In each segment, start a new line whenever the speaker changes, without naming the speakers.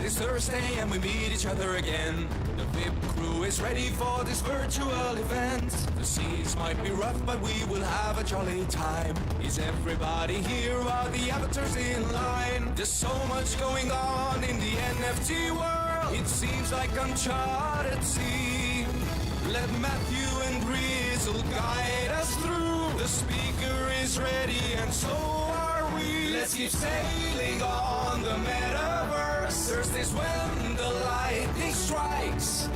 Discord, it's Thursday and we meet each other again. The VIP crew is ready for this virtual event. The seas might be rough, but we will have a jolly time. Is everybody here? Are the avatars in line? There's so much going on in the NFT world. It seems like uncharted sea. Let Matthew and Grizzle guide us through. The speaker is ready and so are we. Let's keep sailing on the Metaverse. Thursdays when the lightning strikes.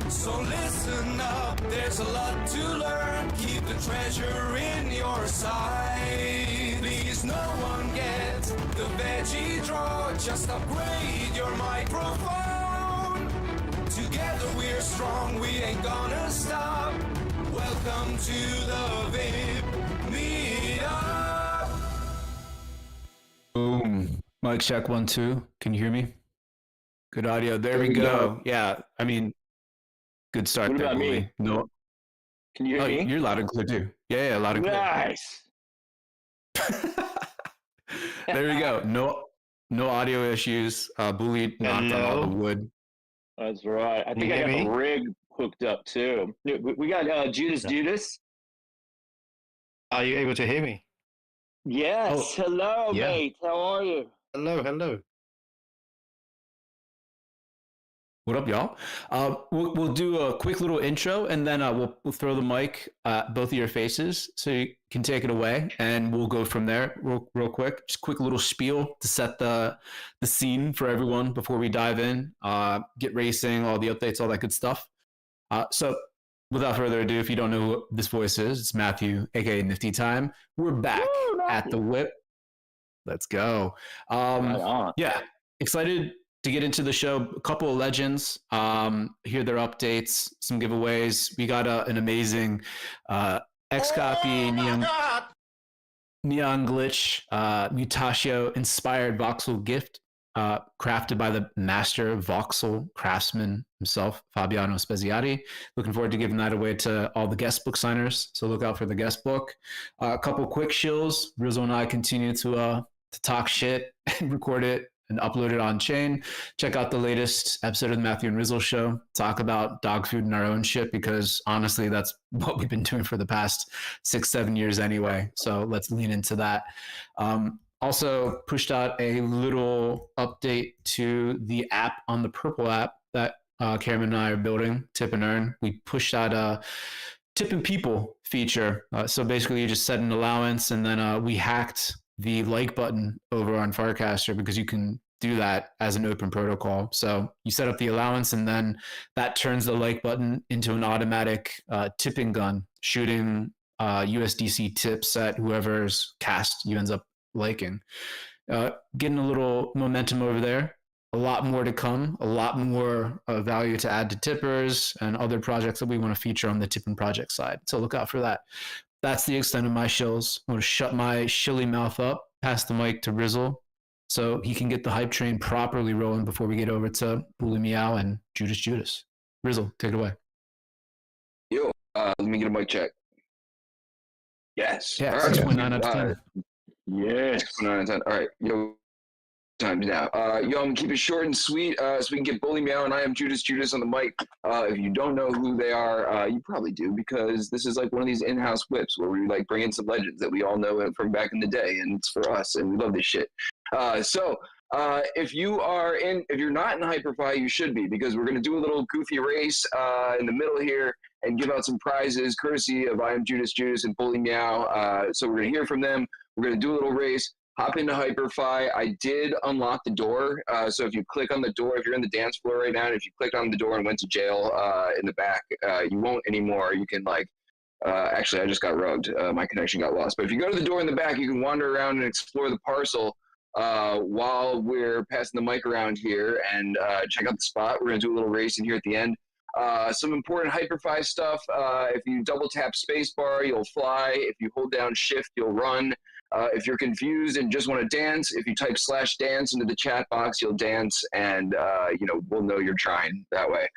So listen up, there's a lot to learn. Keep the treasure in your sight. Please no one get the veggie draw. Just upgrade your microphone. Together we're strong, we ain't gonna stop. Welcome to the VIP Meetup.
Boom. Mic check 1 2. Can you hear me? Good audio. There we go. Yeah, I mean, good start.
What
there,
about
Bully.
me?
No.
Can you hear me?
You're loud and clear too. Yeah, loud and clear.
Nice.
There we go. No audio issues. Bully knocked on all the wood.
That's right. I think I got the rig hooked up too. We got Judas.
Are you able to hear me?
Yes. Hello,
yeah.
mate. How are you?
Hello.
What up, y'all? We'll do a quick little intro, and then we'll throw the mic at both of your faces so you can take it away, and we'll go from there real quick. Just quick little spiel to set the scene for everyone before we dive in, get racing, all the updates, all that good stuff. So without further ado, if you don't know who this voice is, it's Matthew, aka Nifty Time. We're back at the WIP. Let's go.
Right on.
Yeah, excited to get into the show. A couple of legends, hear their updates, some giveaways. We got an amazing X-Copy Neon Glitch Mutatio inspired voxel gift, crafted by the master voxel craftsman himself, Fabiano Speziati. Looking forward to giving that away to all the guest book signers, so look out for the guest book. A couple quick shills. Rizzo and I continue to talk shit and record it and upload it on chain. Check out the latest episode of the Matthew and Rizzle Show. Talk about dog food and our own shit, because honestly, that's what we've been doing for the past 6-7 years anyway. So let's lean into that. Also pushed out a little update to the app on the Purple app that Cameron and I are building, Tip and Earn. We pushed out a Tip and People feature. So basically you just set an allowance, and then we hacked the like button over on Farcaster, because you can do that as an open protocol. So you set up the allowance, and then that turns the like button into an automatic tipping gun, shooting USDC tips at whoever's cast you ends up liking. Getting a little momentum over there. A lot more to come, a lot more value to add to tippers and other projects that we want to feature on the tipping project side. So look out for that. That's the extent of my shills. I'm going to shut my shilly mouth up, pass the mic to Rizzle, so he can get the hype train properly rolling before we get over to BullyMeow and Judas. Rizzle, take it away.
Yo, let me get a mic check. Yes.
Yeah,
all right.
6.9 out of 10.
Yes.
6.9 out of 10. All right. Yo, time now. I'm going to keep it short and sweet so we can get BullyMeow and I am Judas on the mic. If you don't know who they are, you probably do, because this is like one of these in-house whips where we like bring in some legends that we all know from back in the day, and it's for us, and we love this shit. If you're not in Hyperfy, you should be, because we're going to do a little goofy race in the middle here and give out some prizes courtesy of I am Judas and BullyMeow. So we're going to hear from them. We're going to do a little race. Hop into Hyperfy. I did unlock the door. So if you click on the door, if you're in the dance floor right now, and if you clicked on the door and went to jail in the back, you won't anymore. You can actually, I just got rugged. My connection got lost. But if you go to the door in the back, you can wander around and explore the parcel while we're passing the mic around here and check out the spot. We're going to do a little racing here at the end. Some important Hyperfy stuff. If you double tap spacebar, you'll fly. If you hold down shift, you'll run. If you're confused and just want to dance, if you type /dance into the chat box, you'll dance, and we'll know you're trying that way.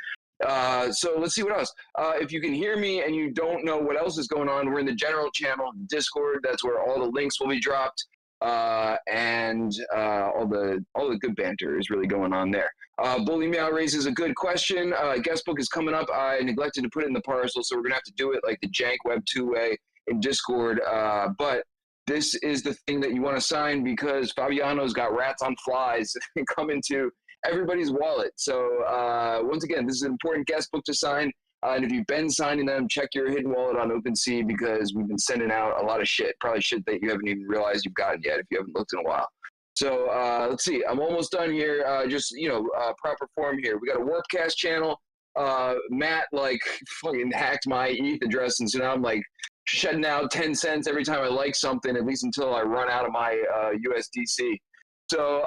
So let's see what else. If you can hear me and you don't know what else is going on, we're in the general channel, Discord. That's where all the links will be dropped. and all the good banter is really going on there. BullyMeow raises a good question. Guest book is coming up. I neglected to put it in the parcel, so we're gonna have to do it like the jank web 2-way in Discord. But this is the thing that you want to sign because Fabiano's got rats on flies coming to everybody's wallet. So once again, this is an important guest book to sign. And if you've been signing them, check your hidden wallet on OpenSea because we've been sending out a lot of shit, probably shit that you haven't even realized you've gotten yet if you haven't looked in a while. So let's see. I'm almost done here. Just, proper form here. We got a Warpcast channel. Matt, fucking hacked my ETH address, and so now I'm, shutting out 10 cents every time I like something, at least until I run out of my USDC. So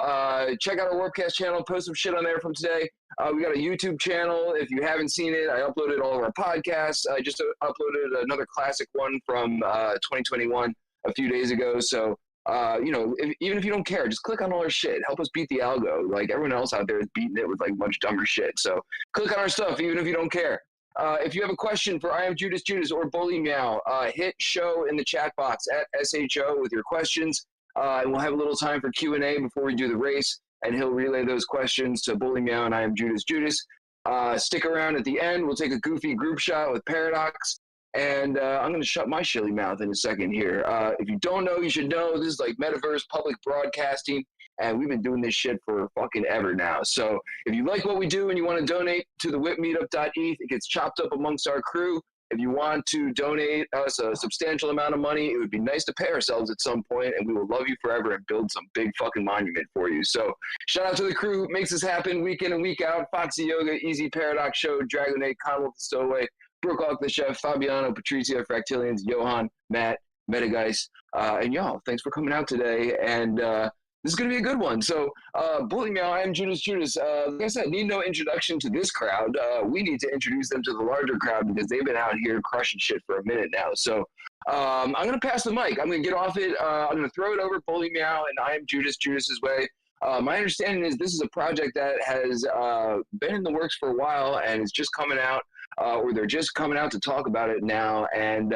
check out our Warpcast channel. Post some shit on there from today. We got a YouTube channel. If you haven't seen it, I uploaded all of our podcasts. I just uploaded another classic one from 2021 a few days ago. So, even if you don't care, just click on all our shit. Help us beat the algo. Like everyone else out there is beating it with much dumber shit. So click on our stuff, even if you don't care. If you have a question for I Am Judas Judas or BullyMeow, hit show in the chat box at SHO with your questions. And we'll have a little time for Q&A before we do the race, and he'll relay those questions to BullyMeow and I Am Judas Judas. Stick around at the end. We'll take a goofy group shot with Paradox, and I'm going to shut my shilly mouth in a second here. If you don't know, you should know. This is like Metaverse public broadcasting, and we've been doing this shit for fucking ever now. So if you like what we do and you want to donate to the WIPmeetup.eth, it gets chopped up amongst our crew. If you want to donate us a substantial amount of money, it would be nice to pay ourselves at some point, and we will love you forever and build some big fucking monument for you. So shout out to the crew who makes this happen week in and week out. Foxy Yoga, Easy Paradox Show, Dragonate, Conwell the Stowaway, Brookhawk the Chef, Fabiano, Patricia, Fractilians, Johan, Matt, Metageist, and y'all, thanks for coming out today. And this is going to be a good one. So, BullyMeow, I Am Judas Judas. Like I said, need no introduction to this crowd. We need to introduce them to the larger crowd because they've been out here crushing shit for a minute now. So, I'm going to pass the mic. I'm going to get off it. I'm going to throw it over BullyMeow and I Am Judas Judas's way. My understanding is this is a project that has been in the works for a while and it's just coming out, or they're just coming out to talk about it now. And,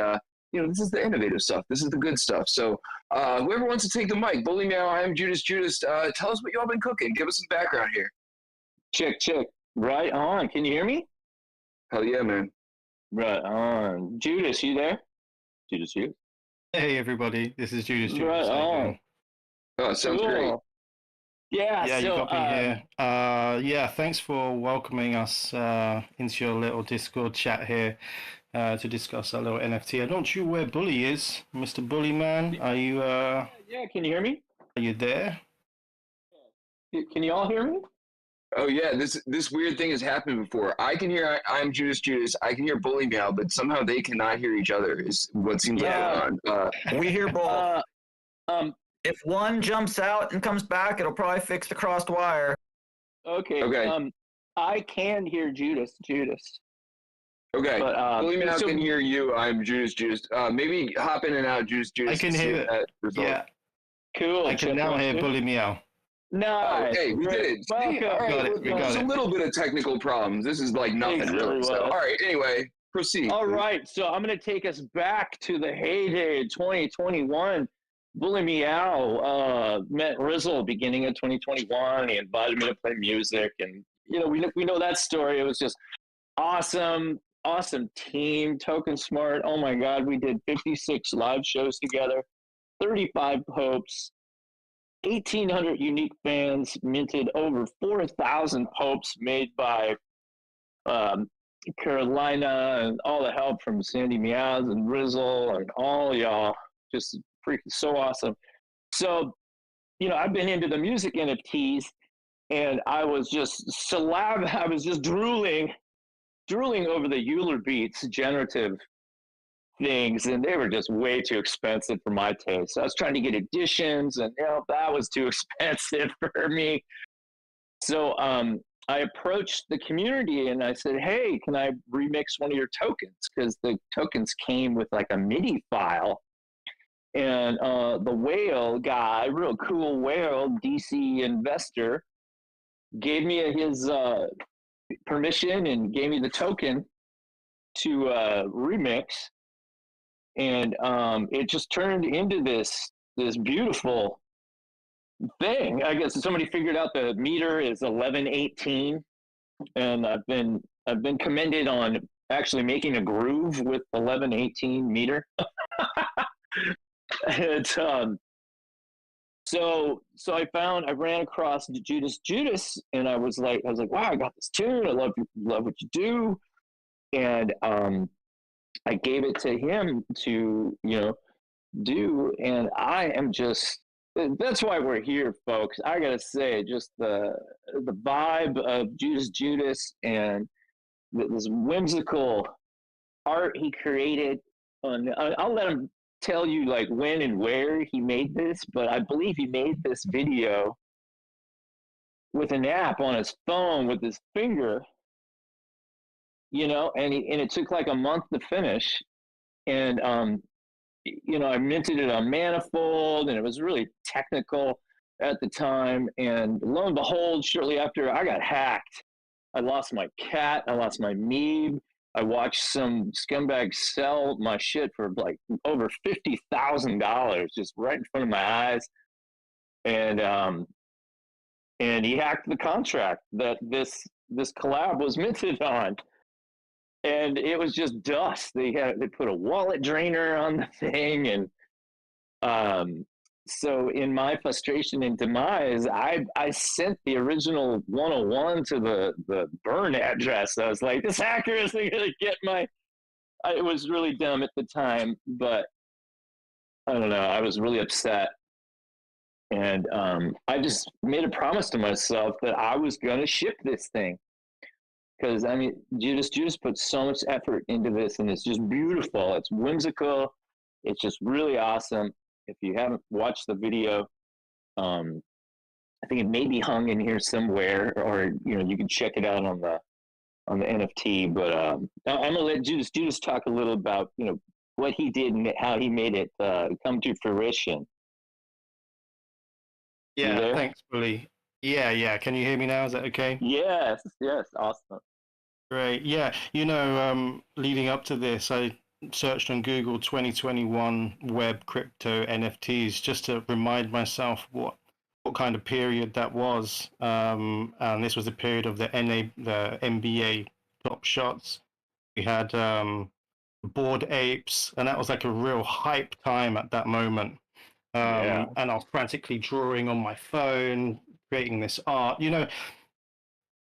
this is the innovative stuff. This is the good stuff. So whoever wants to take the mic, BullyMeow, I Am Judas Judas, tell us what y'all been cooking. Give us some background here.
Check. Right on. Can you hear me?
Hell yeah, man.
Right on. Judas, you there? Judas.
Hey, everybody. This is Judas Judas.
Right on.
Oh, sounds
Cool.
great.
Yeah,
You
so,
got me here. Thanks for welcoming us into your little Discord chat here to discuss our little NFT. I'm not sure where Bully is, Mr. Bully Man. Are you?
Yeah, can you hear me?
Are you there?
Can you all hear me?
Oh yeah, this weird thing has happened before. I can hear I Am Judas Judas. I can hear BullyMeow, but somehow they cannot hear each other. Is what seems like going on.
We hear both. If one jumps out and comes back, it'll probably fix the crossed wire.
Okay. I can hear Judas.
Okay.
But,
BullyMeow
so-
can hear you. I'm Judas Judas. Maybe hop in and out, Judas Judas.
I can
to see
hear
if that result.
Yeah,
Cool.
I can now hear Bully Meow.
Nice.
Okay, we did it.
Welcome.
See, all right,
We got
there's
it.
a little bit of technical problems. This is like nothing
Exactly
really. So,
what-
all right. Anyway, proceed.
All
please.
right, so I'm going to take us back to the heyday of 2021. BullyMeow met Rizzle beginning of 2021. He invited me to play music, and we know that story. It was just awesome team. Token Smart. Oh my God, we did 56 live shows together, 35 popes, 1,800 unique fans, minted over 4,000 popes made by Carolina, and all the help from Sandy Meows and Rizzle and all y'all. Just freaking so awesome. So, I've been into the music NFTs, and I was just drooling over the Euler Beats generative things, and they were just way too expensive for my taste. So I was trying to get editions, and that was too expensive for me. So I approached the community and I said, hey, can I remix one of your tokens? Because the tokens came with like a MIDI file. And the whale guy, real cool whale, DC investor, gave me his permission and gave me the token to remix. And it just turned into this beautiful thing. I guess somebody figured out the meter is 1118, and I've been commended on actually making a groove with 1118 meter. It's so I ran across Judas, and I was like, wow, I got this tune. I love what you do, and I gave it to him to do, and I am just. That's why we're here, folks. I gotta say, just the vibe of Judas and this whimsical art he created. I'll let him tell you like when and where he made this, but I believe he made this video with an app on his phone with his finger, and it took like a month to finish, and I minted it on Manifold, and it was really technical at the time. And lo and behold, shortly after, I got hacked. I lost my cat. I lost my Meeb. I watched some scumbag sell my shit for like over $50,000 just right in front of my eyes. And he hacked the contract that this collab was minted on. And it was just dust. They put a wallet drainer on the thing, and so in my frustration and demise, I sent the original 101 to the burn address. I was like, this hacker isn't gonna get my. It was really dumb at the time, but I don't know. I was really upset, and I just made a promise to myself that I was gonna ship this thing. Because I mean, Judas put so much effort into this, and it's just beautiful. It's whimsical. It's just really awesome. If you haven't watched the video, I think it may be hung in here somewhere, or you can check it out on the NFT. But I'm gonna let Judas talk a little about what he did and how he made it come to fruition.
Yeah, thanks, Bully. Yeah. Can you hear me now? Is that okay?
Yes, awesome.
Great. Yeah, leading up to this, I searched on Google 2021 web crypto NFTs just to remind myself what kind of period that was. And this was the period of the NBA Top Shots. We had Bored Apes, and that was like a real hype time at that moment. And I was frantically drawing on my phone, creating this art.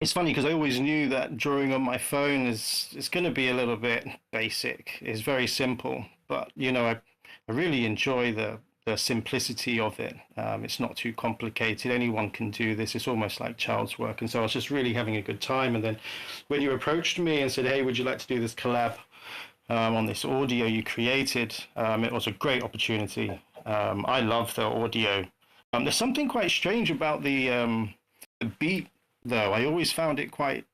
It's funny because I always knew that drawing on my phone is going to be a little bit basic. It's very simple, but I really enjoy the simplicity of it. It's not too complicated. Anyone can do this. It's almost like child's work. And so I was just really having a good time. And then when you approached me and said, "Hey, would you like to do this collab on this audio you created?" It was a great opportunity. I love the audio. There's something quite strange about the beat, though. I always found it quite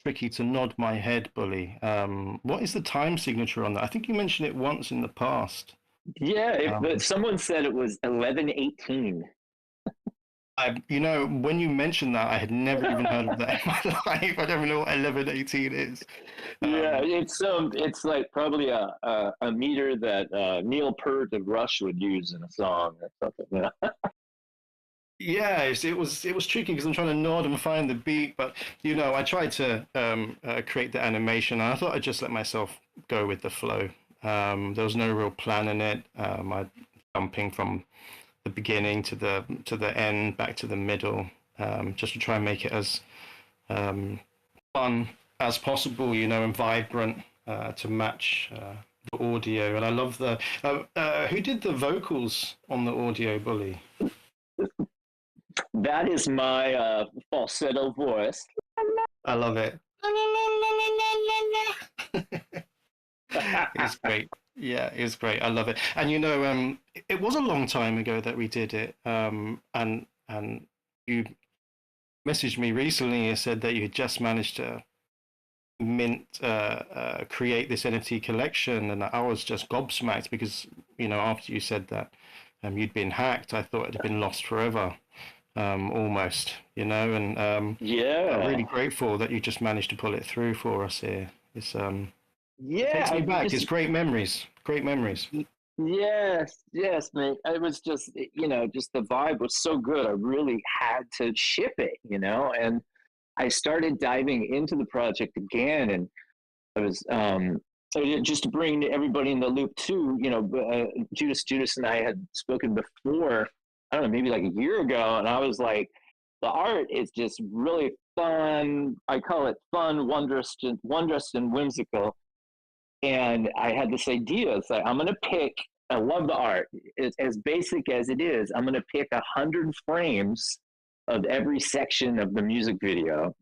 tricky to nod my head, Bully. What is the time signature on that? I think you mentioned it once in the past.
Yeah, someone said it was 1118.
When you mentioned that, I had never even heard of that in my life. I don't even know what 1118 is.
Yeah, it's like probably a meter that Neil Peart of Rush would use in a song or something.
Yeah, it was tricky because I'm trying to nod and find the beat, but I tried to create the animation, and I thought I'd just let myself go with the flow. There was no real plan in it. I jumping from the beginning to the end, back to the middle, just to try and make it as fun as possible, and vibrant to match the audio. And I love who did the vocals on the audio, Bully?
That is my falsetto voice.
I love it. It's great. Yeah, it's great. I love it. And it was a long time ago that we did it. And you messaged me recently and said that you had just managed to create this NFT collection, and I was just gobsmacked because after you said that you'd been hacked, I thought it had been lost forever. Almost, and I'm really grateful that you just managed to pull it through for us here. It's it takes me back. It's great memories.
Yes, mate. It was just, just the vibe was so good. I really had to ship it, and I started diving into the project again, and I was, so just to bring everybody in the loop too, Judas and I had spoken before, I don't know, maybe like a year ago, and I was like, the art is just really fun. I call it fun, wondrous, and whimsical. And I had this idea. It's like, I'm going to pick, I love the art. It's as basic as it is. I'm going to pick 100 frames of every section of the music video,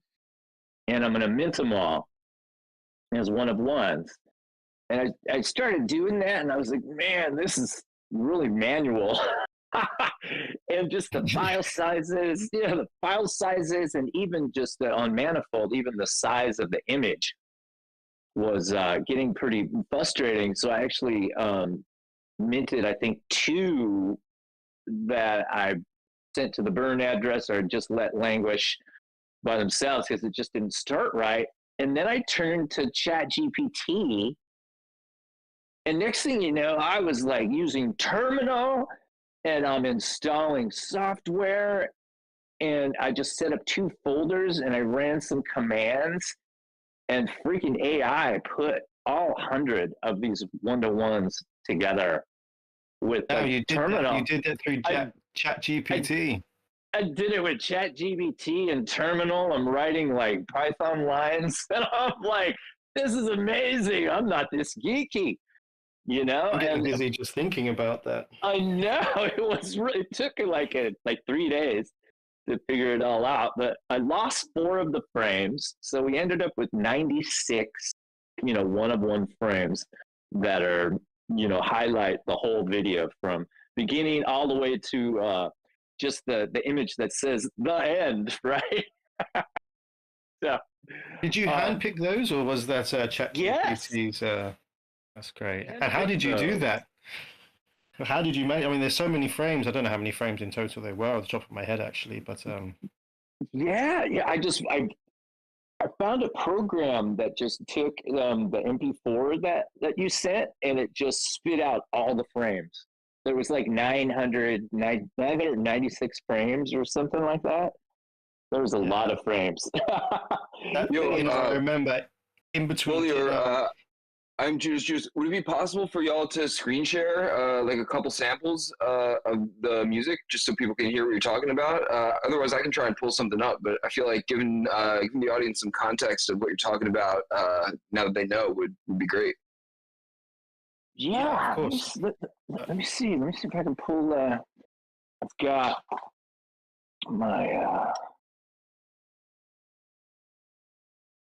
and I'm going to mint them all as one of ones. And I started doing that, and I was like, man, this is really manual. And just the file sizes, and even just on Manifold, even the size of the image was getting pretty frustrating. So I actually minted, I think, 2 that I sent to the burn address or just let languish by themselves because it just didn't start right. And then I turned to ChatGPT, and next thing you know, I was like using Terminal, and I'm installing software, and I just set up 2 folders, and I ran some commands, and freaking AI put all 100 of these one-to-ones together with Terminal.
You did that through ChatGPT.
I did it with ChatGPT and Terminal. I'm writing like Python lines, and I'm like, this is amazing. I'm not this geeky.
I'm getting busy just thinking about that.
I know it took like 3 days to figure it all out, but I lost 4 of the frames, so we ended up with 96, one-of-one frames that are, highlight the whole video from beginning all the way to just the image that says the end, right? So,
did you handpick those, or was that ChatGPT's?
Yes.
That's great. And how did you do that? How did you make? I mean, there's so many frames. I don't know how many frames in total there were off the top of my head, actually. But
yeah. I found a program that just took the MP4 that you sent, and it just spit out all the frames. There was like 996 frames or something like that. There was a lot of frames.
I remember in between.
I'm Judas. Would it be possible for y'all to screen share like a couple samples of the music just so people can hear what you're talking about? Otherwise, I can try and pull something up. But I feel like giving the audience some context of what you're talking about now that they know would be great.
Yeah, of course. Let me see. Let me see if I can pull. I've got my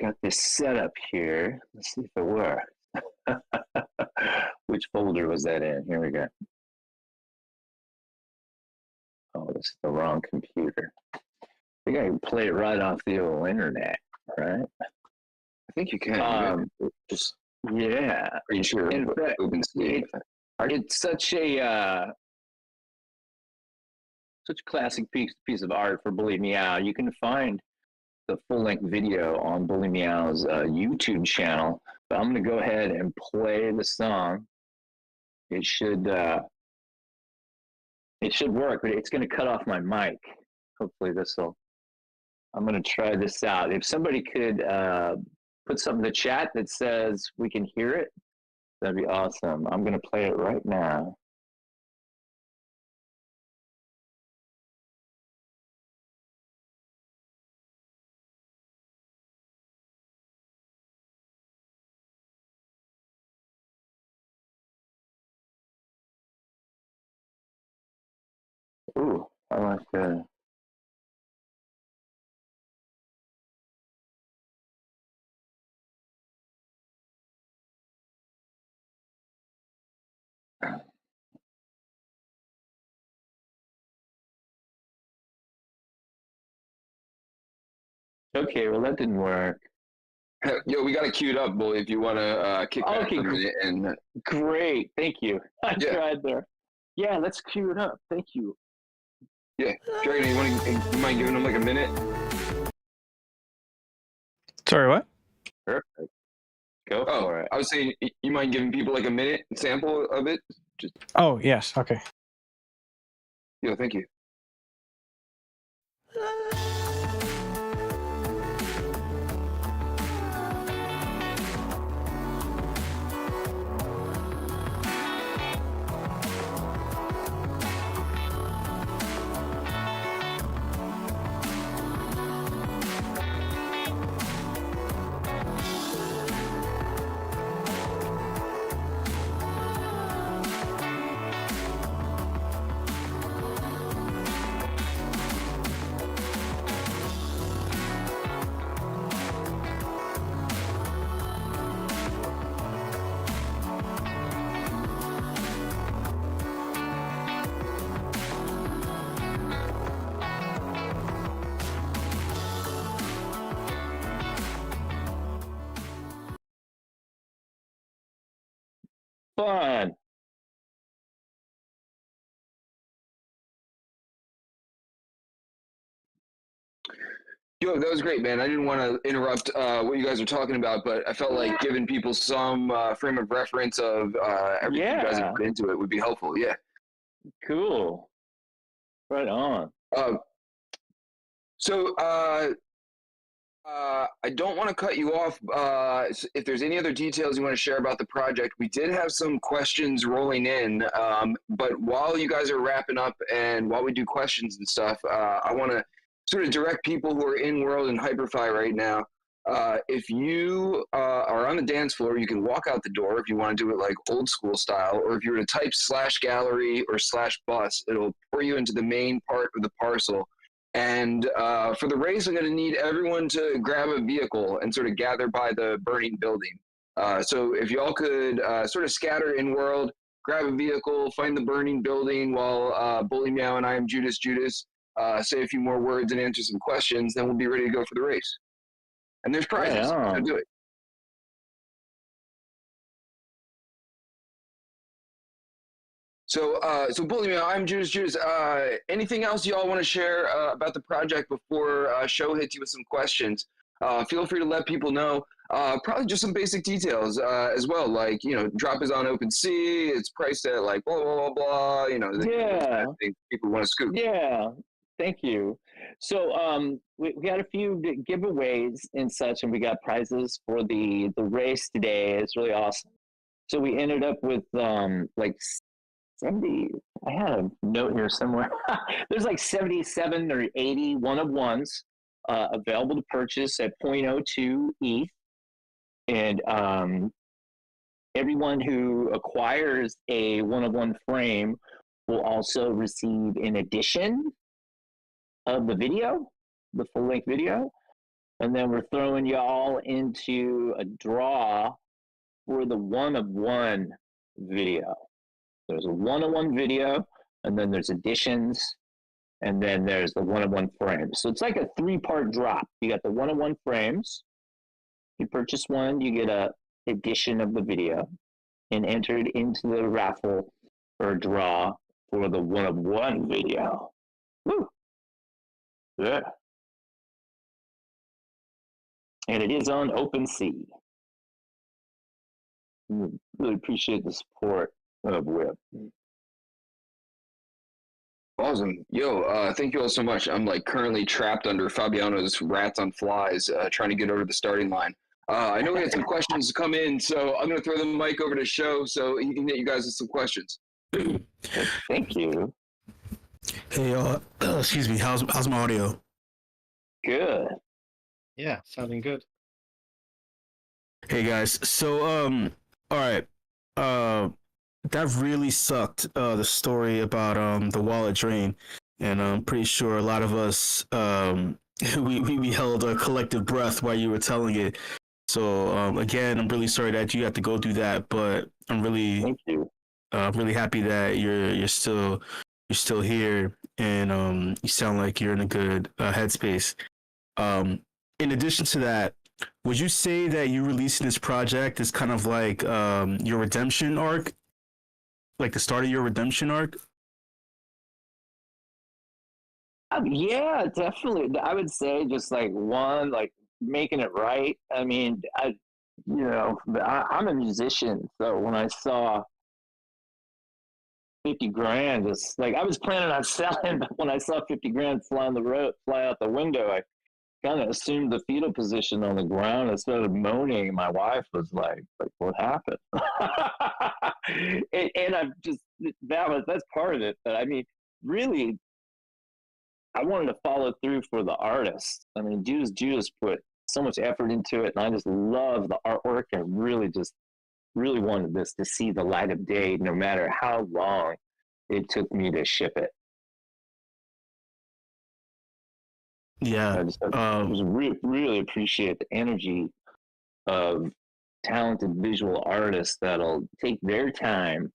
got this setup here. Let's see if it works. Which folder was that in? Here we go. Oh, this is the wrong computer. I think I can play it right off the old internet, right?
I think you can.
Yeah.
Are you sure?
In fact, it's such a classic piece of art for BullyMeow. You can find the full-length video on BullyMeow's YouTube channel. But I'm going to go ahead and play the song. It should work, but it's going to cut off my mic. Hopefully I'm going to try this out. If somebody could put something in the chat that says we can hear it, that'd be awesome. I'm going to play it right now. Ooh, I like that. Okay, well that didn't work.
Yo, we got it queued up, Bully, if you want to kick back a minute. And
great, thank you. I tried there. Yeah, let's queue it up. Thank you.
Yeah, Dragon, you mind giving them like a minute?
Sorry, what?
Perfect. Go
Oh,
for it.
I was saying, you mind giving people like a minute sample of it? Just,
Oh, yes. Okay.
yeah, thank you.
Fun.
Yo, that was great, man. I didn't want to interrupt what you guys are talking about, but I felt like giving people some frame of reference of everything you guys have put into it would be helpful. Yeah.
Cool. Right on.
So I don't want to cut you off. If there's any other details you want to share about the project, we did have some questions rolling in. But while you guys are wrapping up and while we do questions and stuff, I want to sort of direct people who are in World and Hyperfy right now. If you are on the dance floor, you can walk out the door if you want to do it like old school style, or if you were to type /gallery or /bus, it'll pour you into the main part of the parcel. And for the race, I'm going to need everyone to grab a vehicle and sort of gather by the burning building. So if y'all could sort of scatter in world, grab a vehicle, find the burning building while BullyMeow and IamJudasJudas say a few more words and answer some questions, then we'll be ready to go for the race. And there's prizes, so do it. So BullyMeow, I'm Judas. Anything else y'all want to share about the project before Show hits you with some questions? Feel free to let people know. Probably just some basic details as well, like, you know, drop is on OpenSea. It's priced at like blah blah blah blah. You know,
Yeah.
I think people want to scoop.
Yeah. Thank you. So we got a few giveaways and such, and we got prizes for the race today. It's really awesome. So we ended up with like 70. I had a note here somewhere. There's like 77 or 80 one-of-ones available to purchase at 0.02 ETH. And everyone who acquires a one-of-one frame will also receive an edition of the video, the full-length video. And then we're throwing y'all into a draw for the one-of-one video. There's a one-on-one video, and then there's editions, and then there's the one-on-one frames. So it's like a three-part drop. You got the one-on-one frames. You purchase one, you get a edition of the video, and entered into the raffle or draw for the one-of-one video. Woo! Yeah. And it is on OpenSea. Really appreciate the support of WIP.
Awesome. Yo, thank you all so much. I'm like currently trapped under Fabiano's rats on flies, trying to get over the starting line. I know we had some questions come in, so I'm going to throw the mic over to Show so he can hit you guys with some questions.
Thank you.
Hey, excuse me. How's my audio?
Good.
Yeah, sounding good.
Hey guys. So, all right. That really sucked. The story about the wallet drain, and I'm pretty sure a lot of us we held a collective breath while you were telling it. So again, I'm really sorry that you had to go through that, but I'm
Thank you.
really happy that you're still here, and you sound like you're in a good headspace. In addition to that, would you say that you releasing this project is kind of like your redemption arc, like the start of your redemption arc?
Yeah, definitely. I would say just like one, like making it right. I mean, I'm a musician, so when I saw 50 grand, it's like I was planning on selling, but when I saw 50 grand fly out the window, I kind of assumed the fetal position on the ground and started moaning. My wife was like what happened? and I've just that's part of it. But I mean, really, I wanted to follow through for the artist. I mean, Judas put so much effort into it, and I just love the artwork and really wanted this to see the light of day, no matter how long it took me to ship it.
Yeah.
I just really appreciate the energy of talented visual artists that'll take their time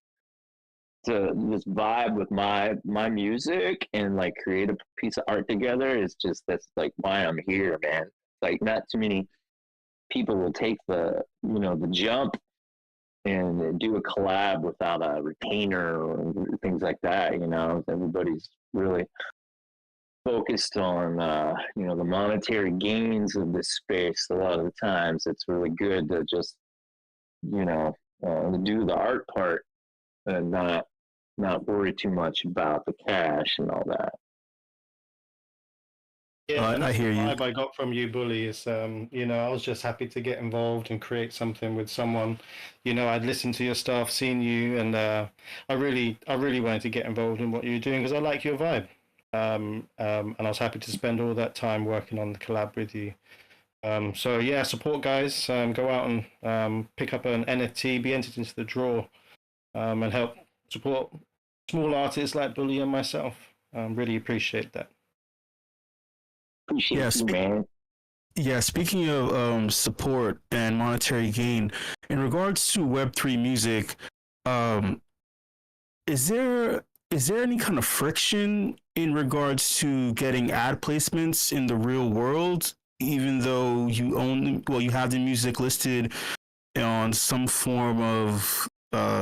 to just vibe with my music and like create a piece of art together. That's like why I'm here, man. Like not too many people will take the jump and do a collab without a retainer or things like that. Everybody's really focused on the monetary gains of this space. A lot of the times it's really good to just do the art part and not worry too much about the cash and all that.
Yeah, and
I
that's
hear
the
you.
vibe I got from you, Bully. Is I was just happy to get involved and create something with someone. I'd listened to your stuff, seen you, and I really wanted to get involved in what you were doing because I like your vibe. And I was happy to spend all that time working on the collab with you. So yeah, support guys. Go out and pick up an NFT, be entered into the draw, and help support small artists like Bully and myself. Really appreciate that.
Appreciate you, man.
Yeah, speaking of support and monetary gain, in regards to Web3 music, is there any kind of friction in regards to getting ad placements in the real world, even though you have the music listed on some form of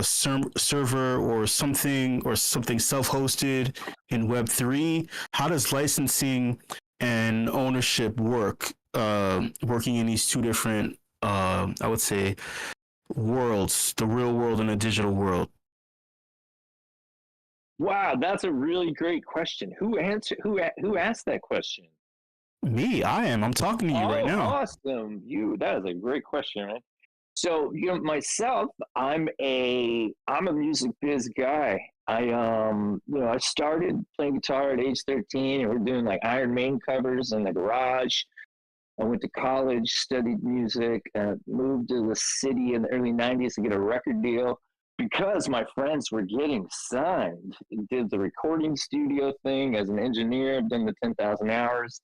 server or something self-hosted in Web3? How does licensing and ownership work, working in these two different, I would say, worlds, the real world and the digital world?
Wow, that's a really great question. Who asked that question?
Me, I'm talking to you right now.
Awesome. That is a great question, man. So, myself, I'm a music biz guy. I started playing guitar at age 13 and we're doing like Iron Maiden covers in the garage. I went to college, studied music, moved to the city in the early 90s to get a record deal because my friends were getting signed. Did the recording studio thing as an engineer. I've done the 10,000 hours.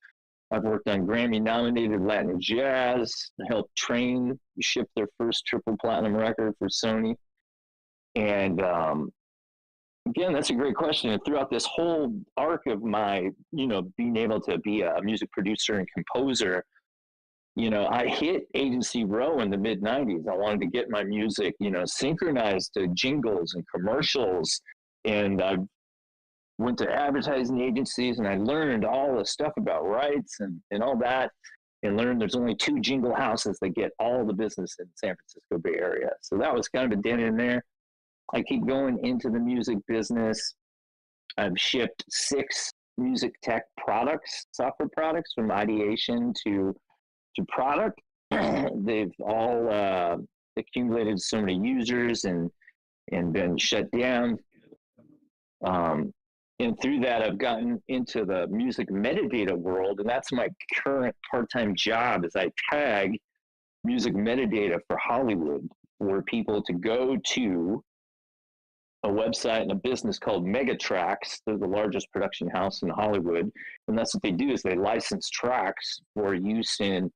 I've worked on Grammy-nominated Latin jazz, helped Train ship their first triple platinum record for Sony. And again, that's a great question. And throughout this whole arc of my, being able to be a music producer and composer, I hit agency row in the mid 90s. I wanted to get my music, synchronized to jingles and commercials. And I went to advertising agencies and I learned all the stuff about rights and all that, and learned there's only 2 jingle houses that get all the business in San Francisco Bay Area. So that was kind of a dent in there. I keep going into the music business. I've shipped 6 music tech products, software products, from ideation to product. They've all accumulated so many users and been shut down. And through that, I've gotten into the music metadata world, and that's my current part-time job. Is I tag music metadata for Hollywood for people to go to a website and a business called Megatracks. They're the largest production house in Hollywood, and that's what they do. Is they license tracks for use in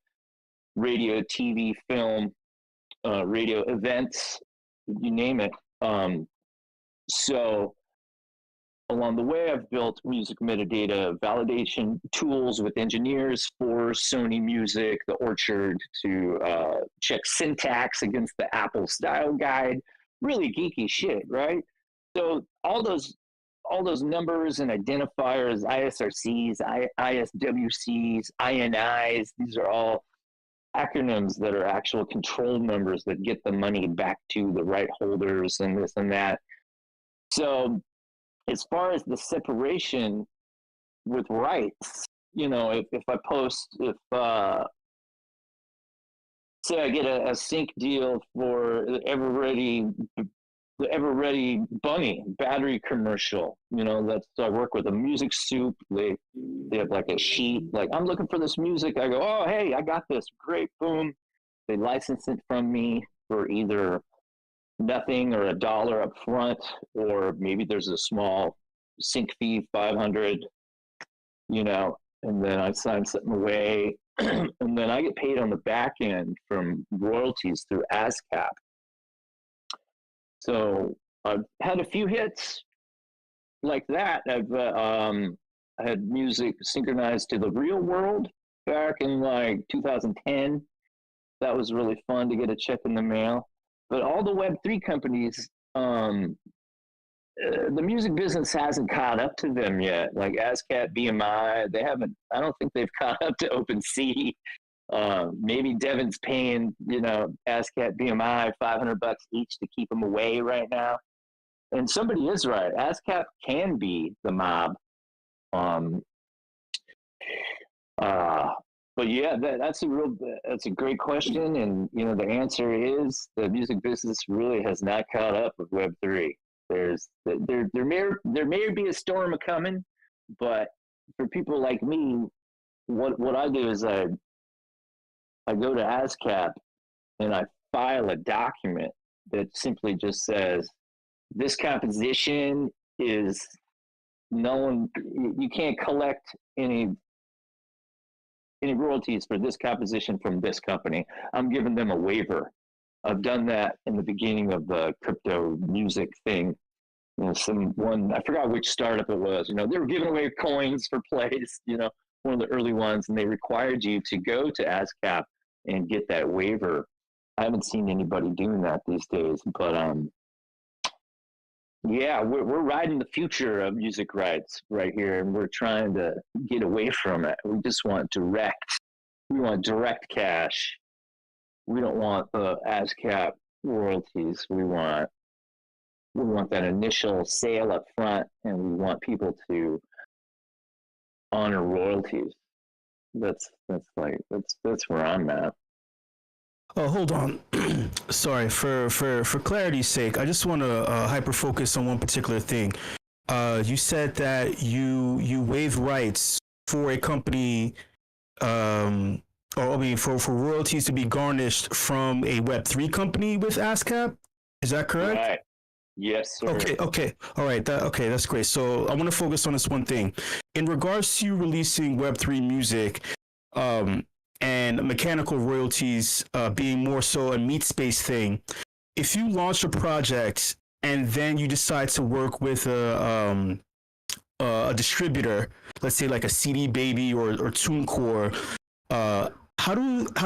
radio, TV, film, radio events, you name it. So along the way, I've built music metadata validation tools with engineers for Sony Music, the Orchard, to check syntax against the Apple style guide. Really geeky shit, right? So all those numbers and identifiers, ISRCs, ISWCs, INIs, these are all acronyms that are actual control numbers that get the money back to the right holders and this and that. So as far as the separation with rights, you know, if I post, say I get a sync deal for the Ever Ready Bunny battery commercial, you know, so I work with a music soup. They have like a sheet, like, I'm looking for this music. I go, oh, hey, I got this. Great, boom. They license it from me for either nothing or $1 up front, or maybe there's a small sync fee, 500, you know, and then I sign something away. And then I get paid on the back end from royalties through ASCAP. So I've had a few hits like that. I've had music synchronized to the real world back in like 2010. That was really fun to get a check in the mail. But all the Web3 companies, the music business hasn't caught up to them yet. Like ASCAP, BMI, they haven't. I don't think they've caught up to OpenSea. Maybe Devin's paying, you know, ASCAP, BMI $500 each to keep them away right now. And somebody is right. ASCAP can be the mob. But yeah, that's a great question. And, you know, the answer is the music business really has not caught up with Web3. There may be a storm a coming, but for people like me, what I do is I go to ASCAP and I file a document that simply just says, this composition is known, you can't collect any royalties for this composition from this company. I'm giving them a waiver. I've done that in the beginning of the crypto music thing. You know, I forgot which startup it was. You know, they were giving away coins for plays, you know, one of the early ones, and they required you to go to ASCAP and get that waiver. I haven't seen anybody doing that these days, but yeah, we're riding the future of music rights right here, and we're trying to get away from it. We just want direct. We want direct cash. We don't want the ASCAP royalties. We want that initial sale up front, and we want people to honor royalties. That's where I'm at.
Oh, hold on. Sorry, for clarity's sake, I just want to hyper focus on one particular thing. You said that you waive rights for a company, for royalties to be garnished from a Web3 company with ASCAP. Is that correct?
Right. Yes, sir.
Okay. All right. That's great. So I want to focus on this one thing. In regards to you releasing Web3 music, and mechanical royalties being more so a meat space thing, if you launch a project and then you decide to work with a distributor, let's say like a CD Baby or TuneCore, how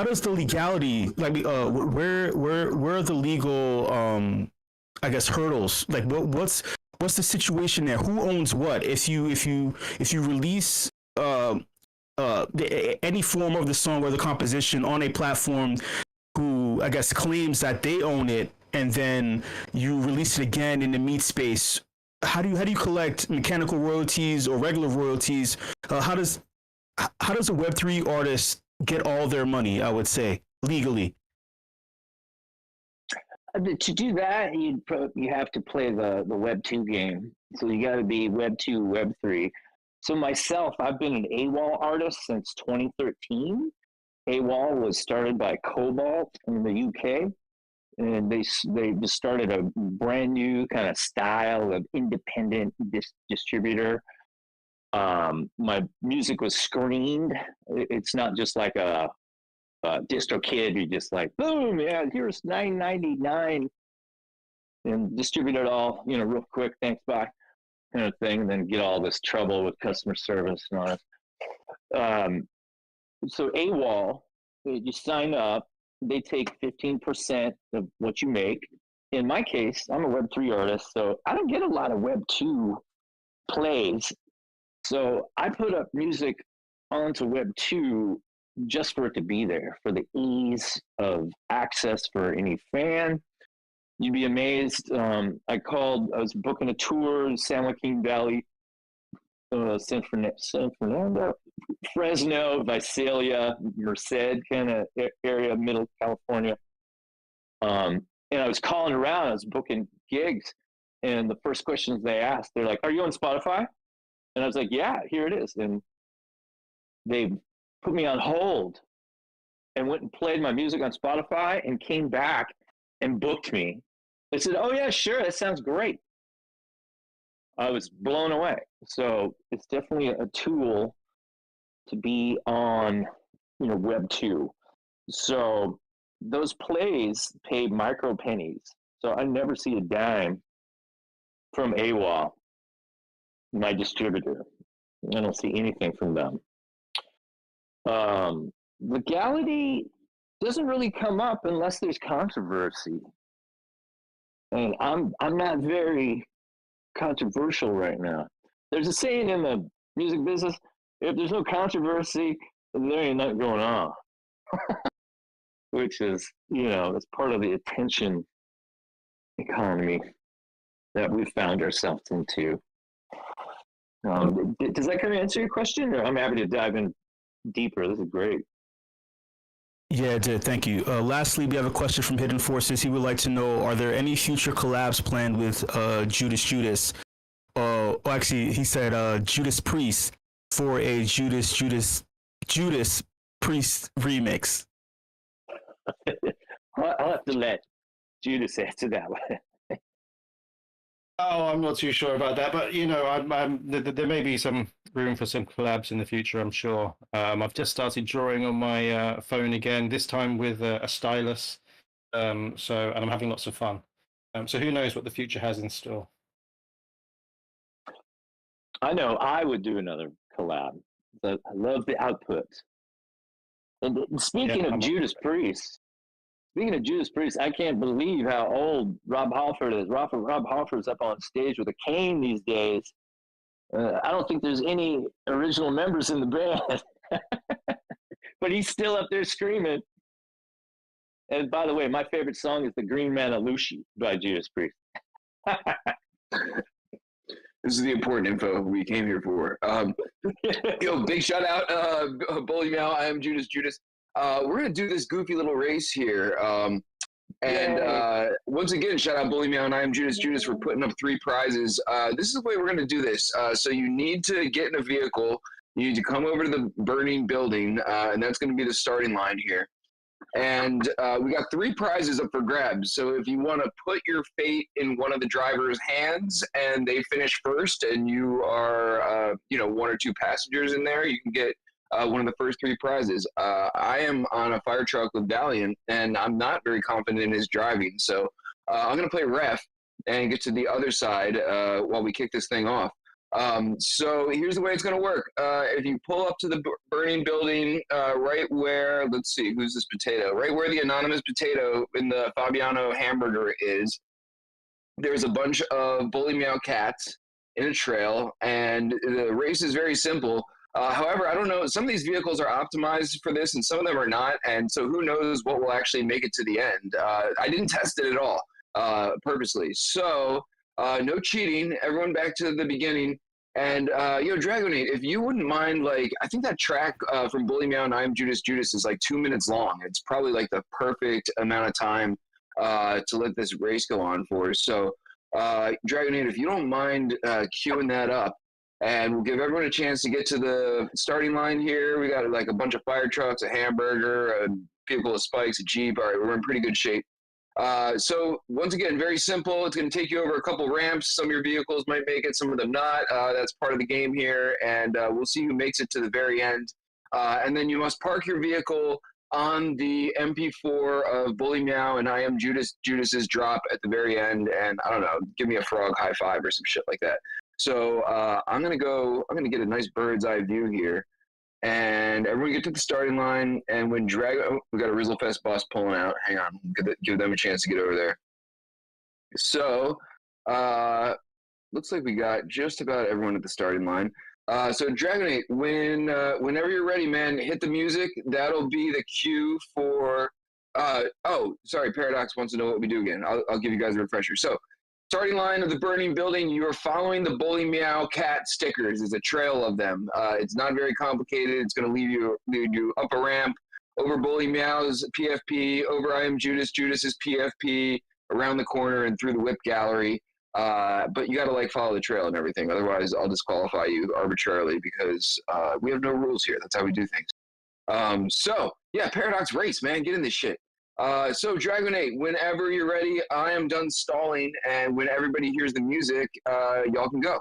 does the legality, like where are the legal I guess hurdles? Like what's the situation there? Who owns what? If you release any form of the song or the composition on a platform who I guess claims that they own it, and then you release it again in the meat space, how do you collect mechanical royalties or regular royalties? How does a Web3 artist get all their money, I would say, legally?
To do that, you have to play the Web 2 game. So you got to be Web 2, Web 3. So myself, I've been an AWOL artist since 2013. AWOL was started by Cobalt in the UK, and they just started a brand new kind of style of independent distributor. My music was screened. It's not just like a DistroKid, you just like, boom, yeah, here's $9.99 and distribute it all, you know, real quick, thanks, bye, kind of thing, and then get all this trouble with customer service and all that. So AWOL, you sign up, they take 15% of what you make. In my case, I'm a Web3 artist, so I don't get a lot of Web2 plays. So I put up music onto Web2 just for it to be there, for the ease of access for any fan. You'd be amazed. I was booking a tour in San Joaquin Valley, San Fernando, Fresno, Visalia, Merced kind of area, middle California. And I was calling around, I was booking gigs, and the first questions they asked, they're like, "Are you on Spotify?" And I was like, "Yeah, here it is." And they put me on hold and went and played my music on Spotify and came back and booked me. They said, "Oh yeah, sure, that sounds great." I was blown away. So it's definitely a tool to be on, Web 2. So those plays pay micro pennies. So I never see a dime from AWOL, my distributor. I don't see anything from them. Legality doesn't really come up unless there's controversy. And I'm not very controversial right now. There's a saying in the music business, if there's no controversy, there ain't nothing going on. Which is, it's part of the attention economy that we found ourselves into. Does that kind of answer your question? Or I'm happy to dive in deeper. This is great.
Yeah, it did. Thank you. Lastly, we have a question from Hidden Forces. He would like to know, are there any future collabs planned with Judas? Actually, he said Judas Priest for a Judas Priest remix.
I'll have to let Judas answer that one.
Oh, I'm not too sure about that, but there may be some room for some collabs in the future, I'm sure. I've just started drawing on my phone again, this time with a stylus. And I'm having lots of fun. So who knows what the future has in store?
I know I would do another collab. I love the output. And speaking of Judas Priest, I can't believe how old Rob Halford is. Rob Halford's up on stage with a cane these days. I don't think there's any original members in the band, but he's still up there screaming. And by the way, my favorite song is "The Green Man Alushi" by Judas Priest.
This is the important info we came here for. Big shout out, BullyMeow iamjudasjudas. We're going to do this goofy little race here. Once again, shout out BullyMeow and iamjudasjudas for putting up 3 prizes. This is the way we're going to do this. So you need to get in a vehicle. You need to come over to the burning building, and that's going to be the starting line here. And we got 3 prizes up for grabs. So if you want to put your fate in one of the driver's hands and they finish first and you are, 1 or 2 passengers in there, you can get one of the first 3 prizes. I am on a fire truck with Valiant, and I'm not very confident in his driving. So I'm going to play ref and get to the other side while we kick this thing off. So here's the way it's going to work. If you pull up to the burning building, right where, let's see, who's this potato? Right where the anonymous potato in the Fabiano hamburger is, there's a bunch of BullyMeow cats in a trail, and the race is very simple. However, I don't know, some of these vehicles are optimized for this and some of them are not, and so who knows what will actually make it to the end. I didn't test it at all, purposely. So no cheating, everyone back to the beginning. And Dragonade, if you wouldn't mind, I think that track from BullyMeow and iamjudasjudas is 2 minutes long. It's probably the perfect amount of time to let this race go on for. So Dragonade, if you don't mind queuing that up, and we'll give everyone a chance to get to the starting line here. We got a bunch of fire trucks, a hamburger, a vehicle of spikes, a Jeep. All right, we're in pretty good shape. So once again, very simple. It's going to take you over a couple ramps. Some of your vehicles might make it, some of them not. That's part of the game here, and we'll see who makes it to the very end. And then you must park your vehicle on the MP4 of BullyMeow and iamjudasjudas's drop at the very end, and I don't know, give me a frog high five or some shit like that. So I'm gonna get a nice bird's eye view here, and everyone get to the starting line. And when we got a Rizzlefest bus pulling out. Hang on, give them a chance to get over there. So looks like we got just about everyone at the starting line. So Dragonate, whenever you're ready, man, hit the music. That'll be the cue for. Oh, sorry, Paradox wants to know what we do again. I'll give you guys a refresher. So, starting line of the burning building, you are following the BullyMeow cat stickers. There's a trail of them. It's not very complicated. It's going to lead you up a ramp, over BullyMeow's PFP, over I Am Judas, Judas's PFP, around the corner and through the WIP gallery. But you got to like follow the trail and everything. Otherwise, I'll disqualify you arbitrarily because we have no rules here. That's how we do things. So yeah, Paradox race, man, get in this shit. So Dragonate, whenever you're ready, I am done stalling, and when everybody hears the music, y'all can go.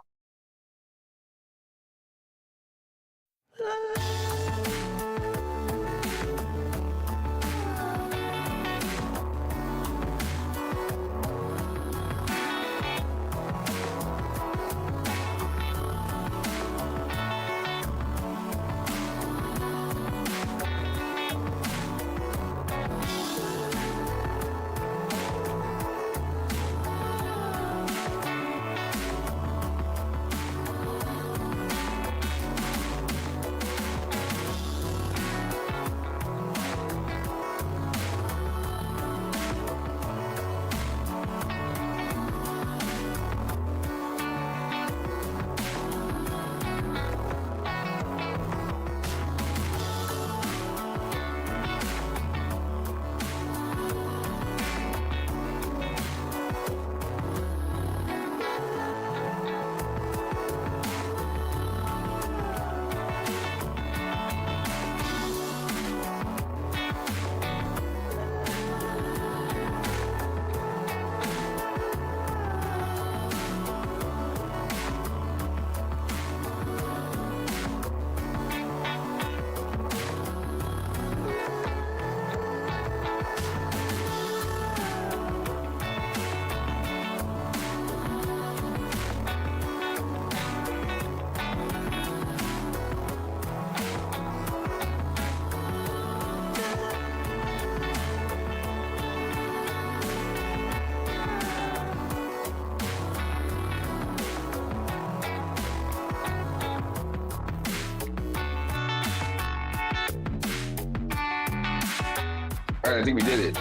All right, I think we did it.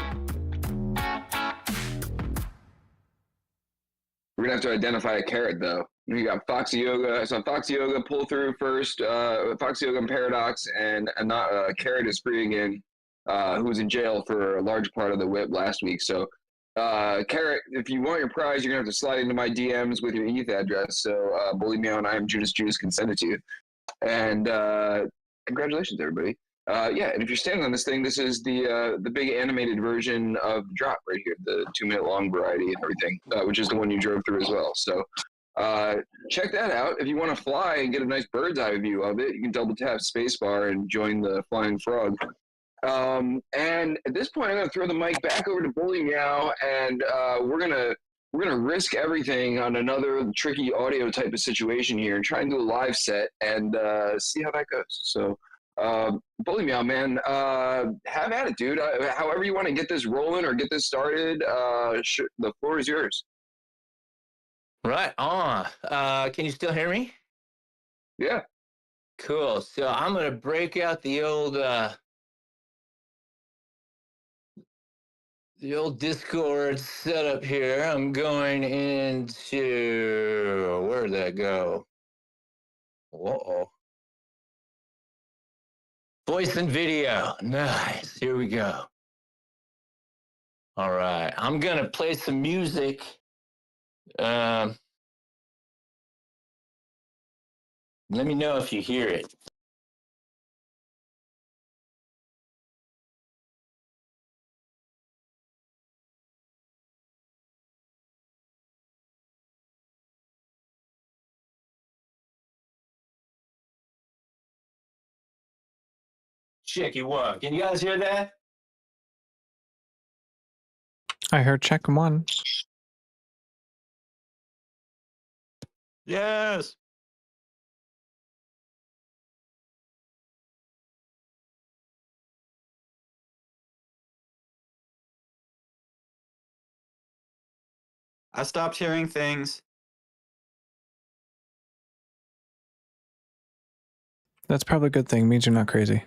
We're gonna have to identify a carrot though. We got Foxy Yoga. So Foxy Yoga pull through first. Foxy Yoga and Paradox, and not Carrot is free again, who was in jail for a large part of the WIP last week. So Carrot, if you want your prize, you're gonna have to slide into my DMs with your ETH address. So BullyMeow and I Am Judas can send it to you. And congratulations, everybody. Yeah, and if you're standing on this thing, this is the big animated version of the drop right here, the 2-minute long variety and everything, which is the one you drove through as well. So check that out. If you want to fly and get a nice bird's eye view of it, you can double tap spacebar and join the flying frog. And at this point, I'm going to throw the mic back over to BullyMeow, and we're gonna risk everything on another tricky audio type of situation here and try and do a live set and see how that goes. So. BullyMeow, man, have at it, dude. However you want to get this rolling or get this started, the floor is yours.
Right on. Can you still hear me?
Yeah.
Cool. So I'm gonna break out the old Discord setup here. I'm going into where'd that go? Uh-oh. Voice and video. Nice. Here we go. All right. I'm going to play some music. Let me know if you hear it. Checky what? Can you guys hear that?
I heard check one.
Yes.
I stopped hearing things.
That's probably a good thing. It means you're not crazy.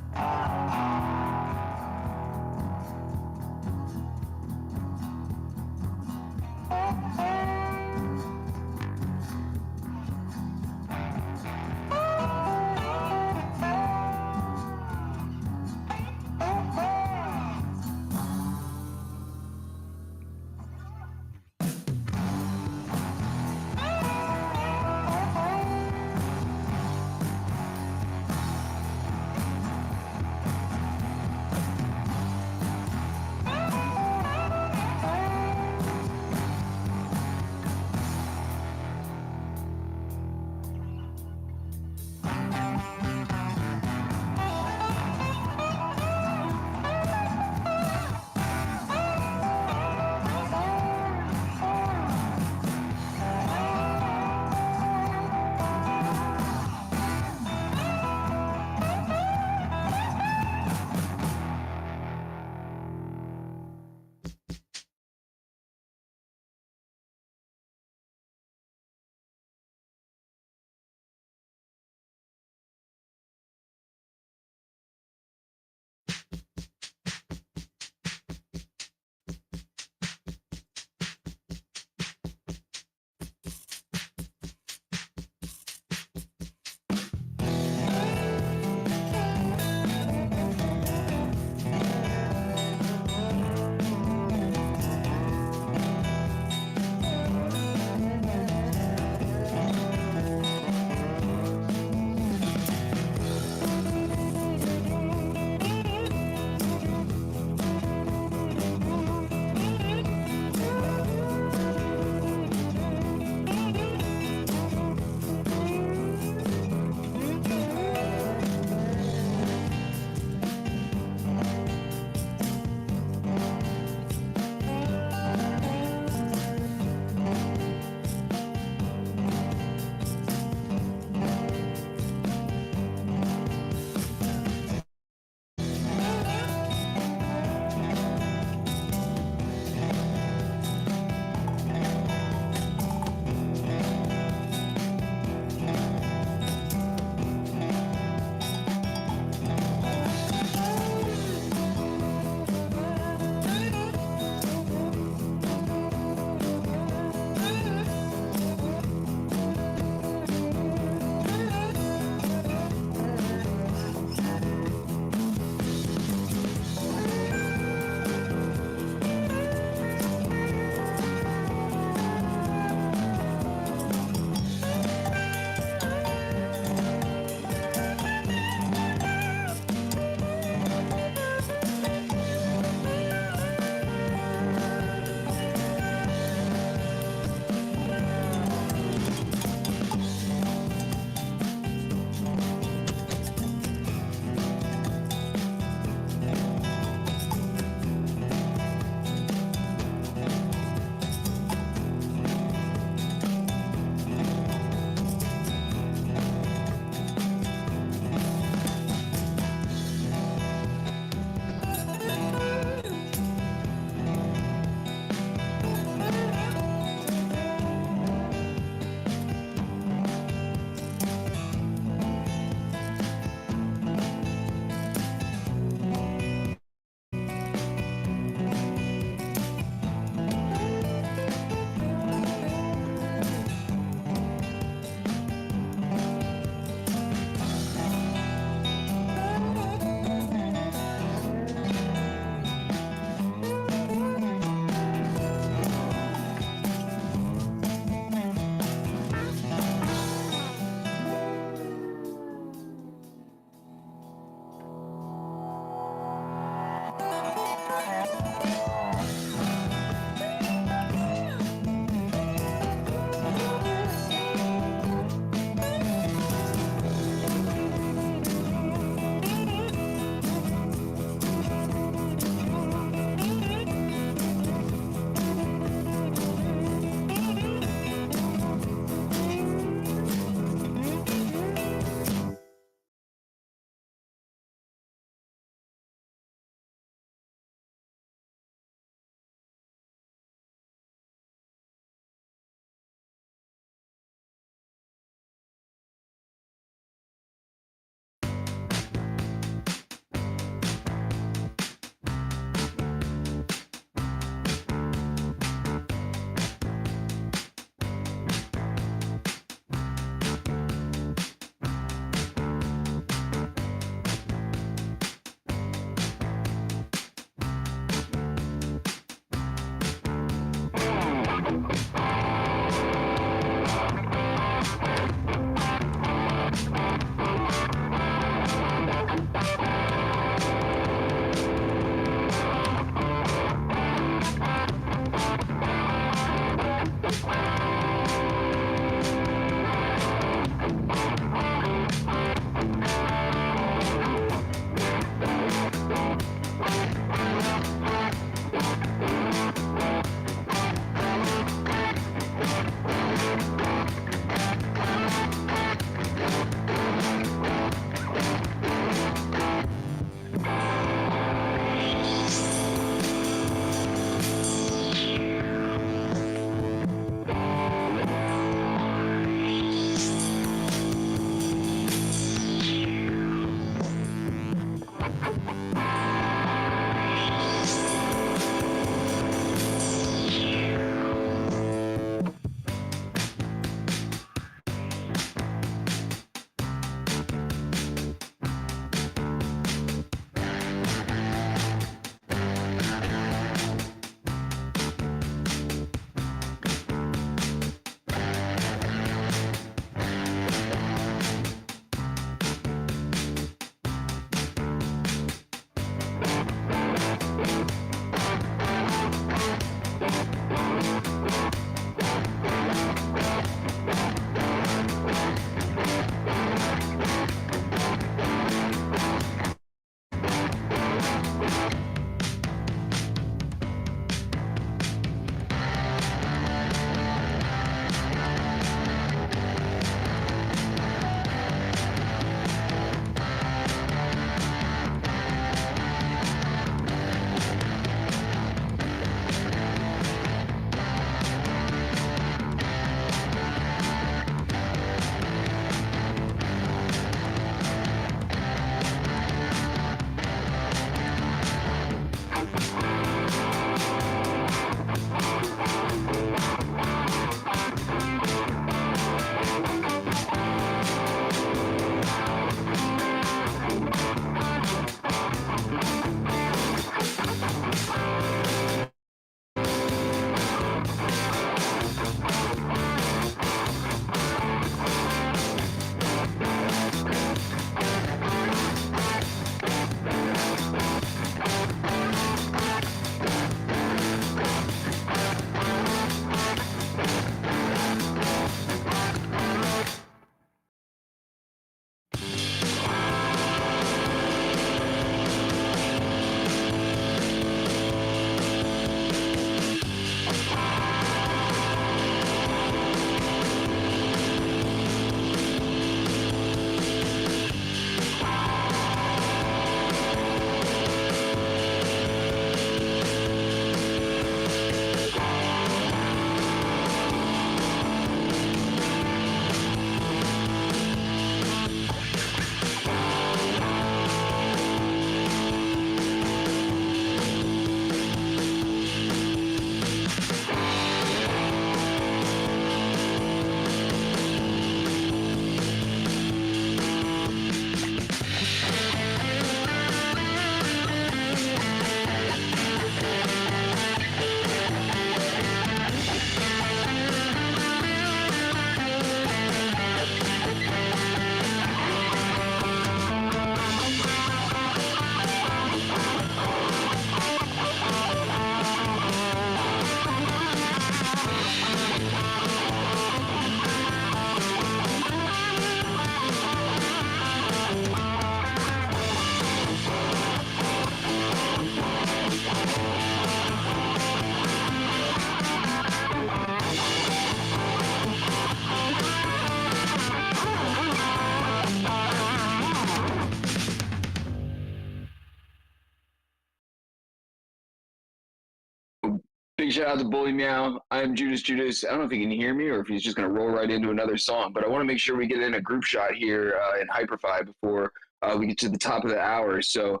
Big shout out to BullyMeow. I'm Judas Judas. I don't know if he can hear me or if he's just going to roll right into another song, but I want to make sure we get in a group shot here in Hyperfy before we get to the top of the hour. So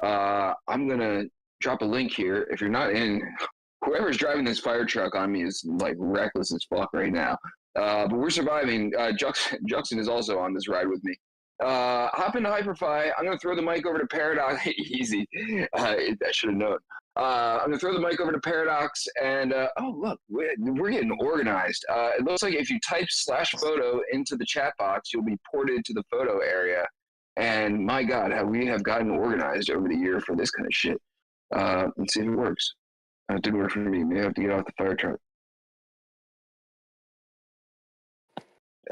I'm going to drop a link here. If you're not in, whoever's driving this fire truck on me is like reckless as fuck right now. But we're surviving. Juxon is also on this ride with me. Hop into Hyperfy. I'm going to throw the mic over to Paradox. Easy. I should have known. I'm going to throw the mic over to Paradox. And, oh, look, we're getting organized. It looks like if you type /photo into the chat box, you'll be ported to the photo area. And my God, how we have gotten organized over the year for this kind of shit. Let's see if it works. It didn't work for me. Maybe I have to get off the fire truck.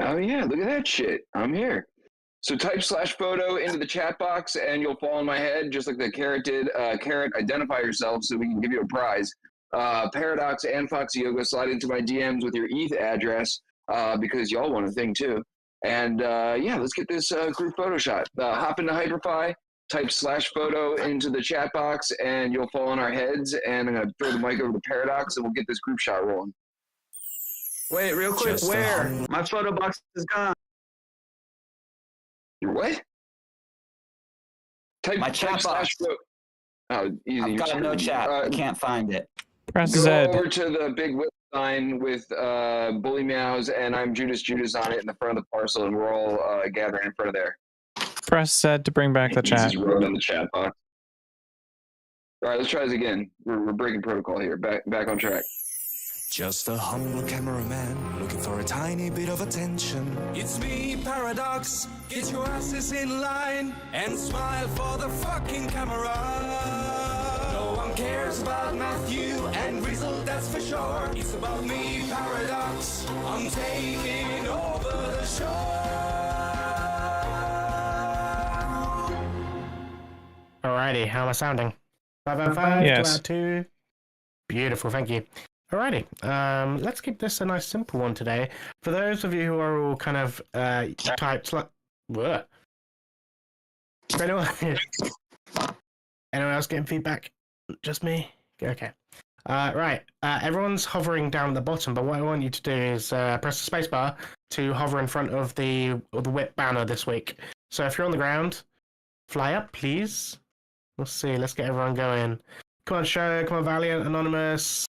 Oh, yeah, look at that shit. I'm here. So type /photo into the chat box and you'll fall on my head just like the carrot did. Carrot, identify yourself so we can give you a prize. Paradox and Foxy Yoga, slide into my DMs with your ETH address because y'all want a thing too. And yeah, let's get this group photo shot. Hop into Hyperfy, type /photo into the chat box and you'll fall on our heads. And I'm going to throw the mic over to Paradox and we'll get this group shot rolling.
Wait, real quick, where? My photo box is gone.
Your what?
My chat box.
Oh, easy.
I've got no chat. I can't find it.
Press
Go
Z.
over to the big whip sign with BullyMeows and I'm Judas Judas on it in the front of the parcel, and we're all gathering in front of there.
Press Z to bring back the
He's
chat.
just wrote on the chat box. All right, let's try this again. We're breaking protocol here. Back on track.
Just a humble cameraman looking for a tiny bit of attention. It's me, Paradox. Get your asses in line and smile for the fucking camera. No one cares about Matthew and Rizzle, that's for sure. It's about me, Paradox. I'm taking over the show.
Alrighty, how am I sounding? 5 out of 5,
Yes.
2 out of 2. Beautiful, thank you. Alrighty, let's keep this a nice simple one today. For those of you who are all kind of typed like... Anyone else getting feedback? Just me? Okay. Right, everyone's hovering down at the bottom, but what I want you to do is press the spacebar to hover in front of the WIP banner this week. So if you're on the ground, fly up, please. Let's see, let's get everyone going. Come on, Show, come on, Valiant, Anonymous.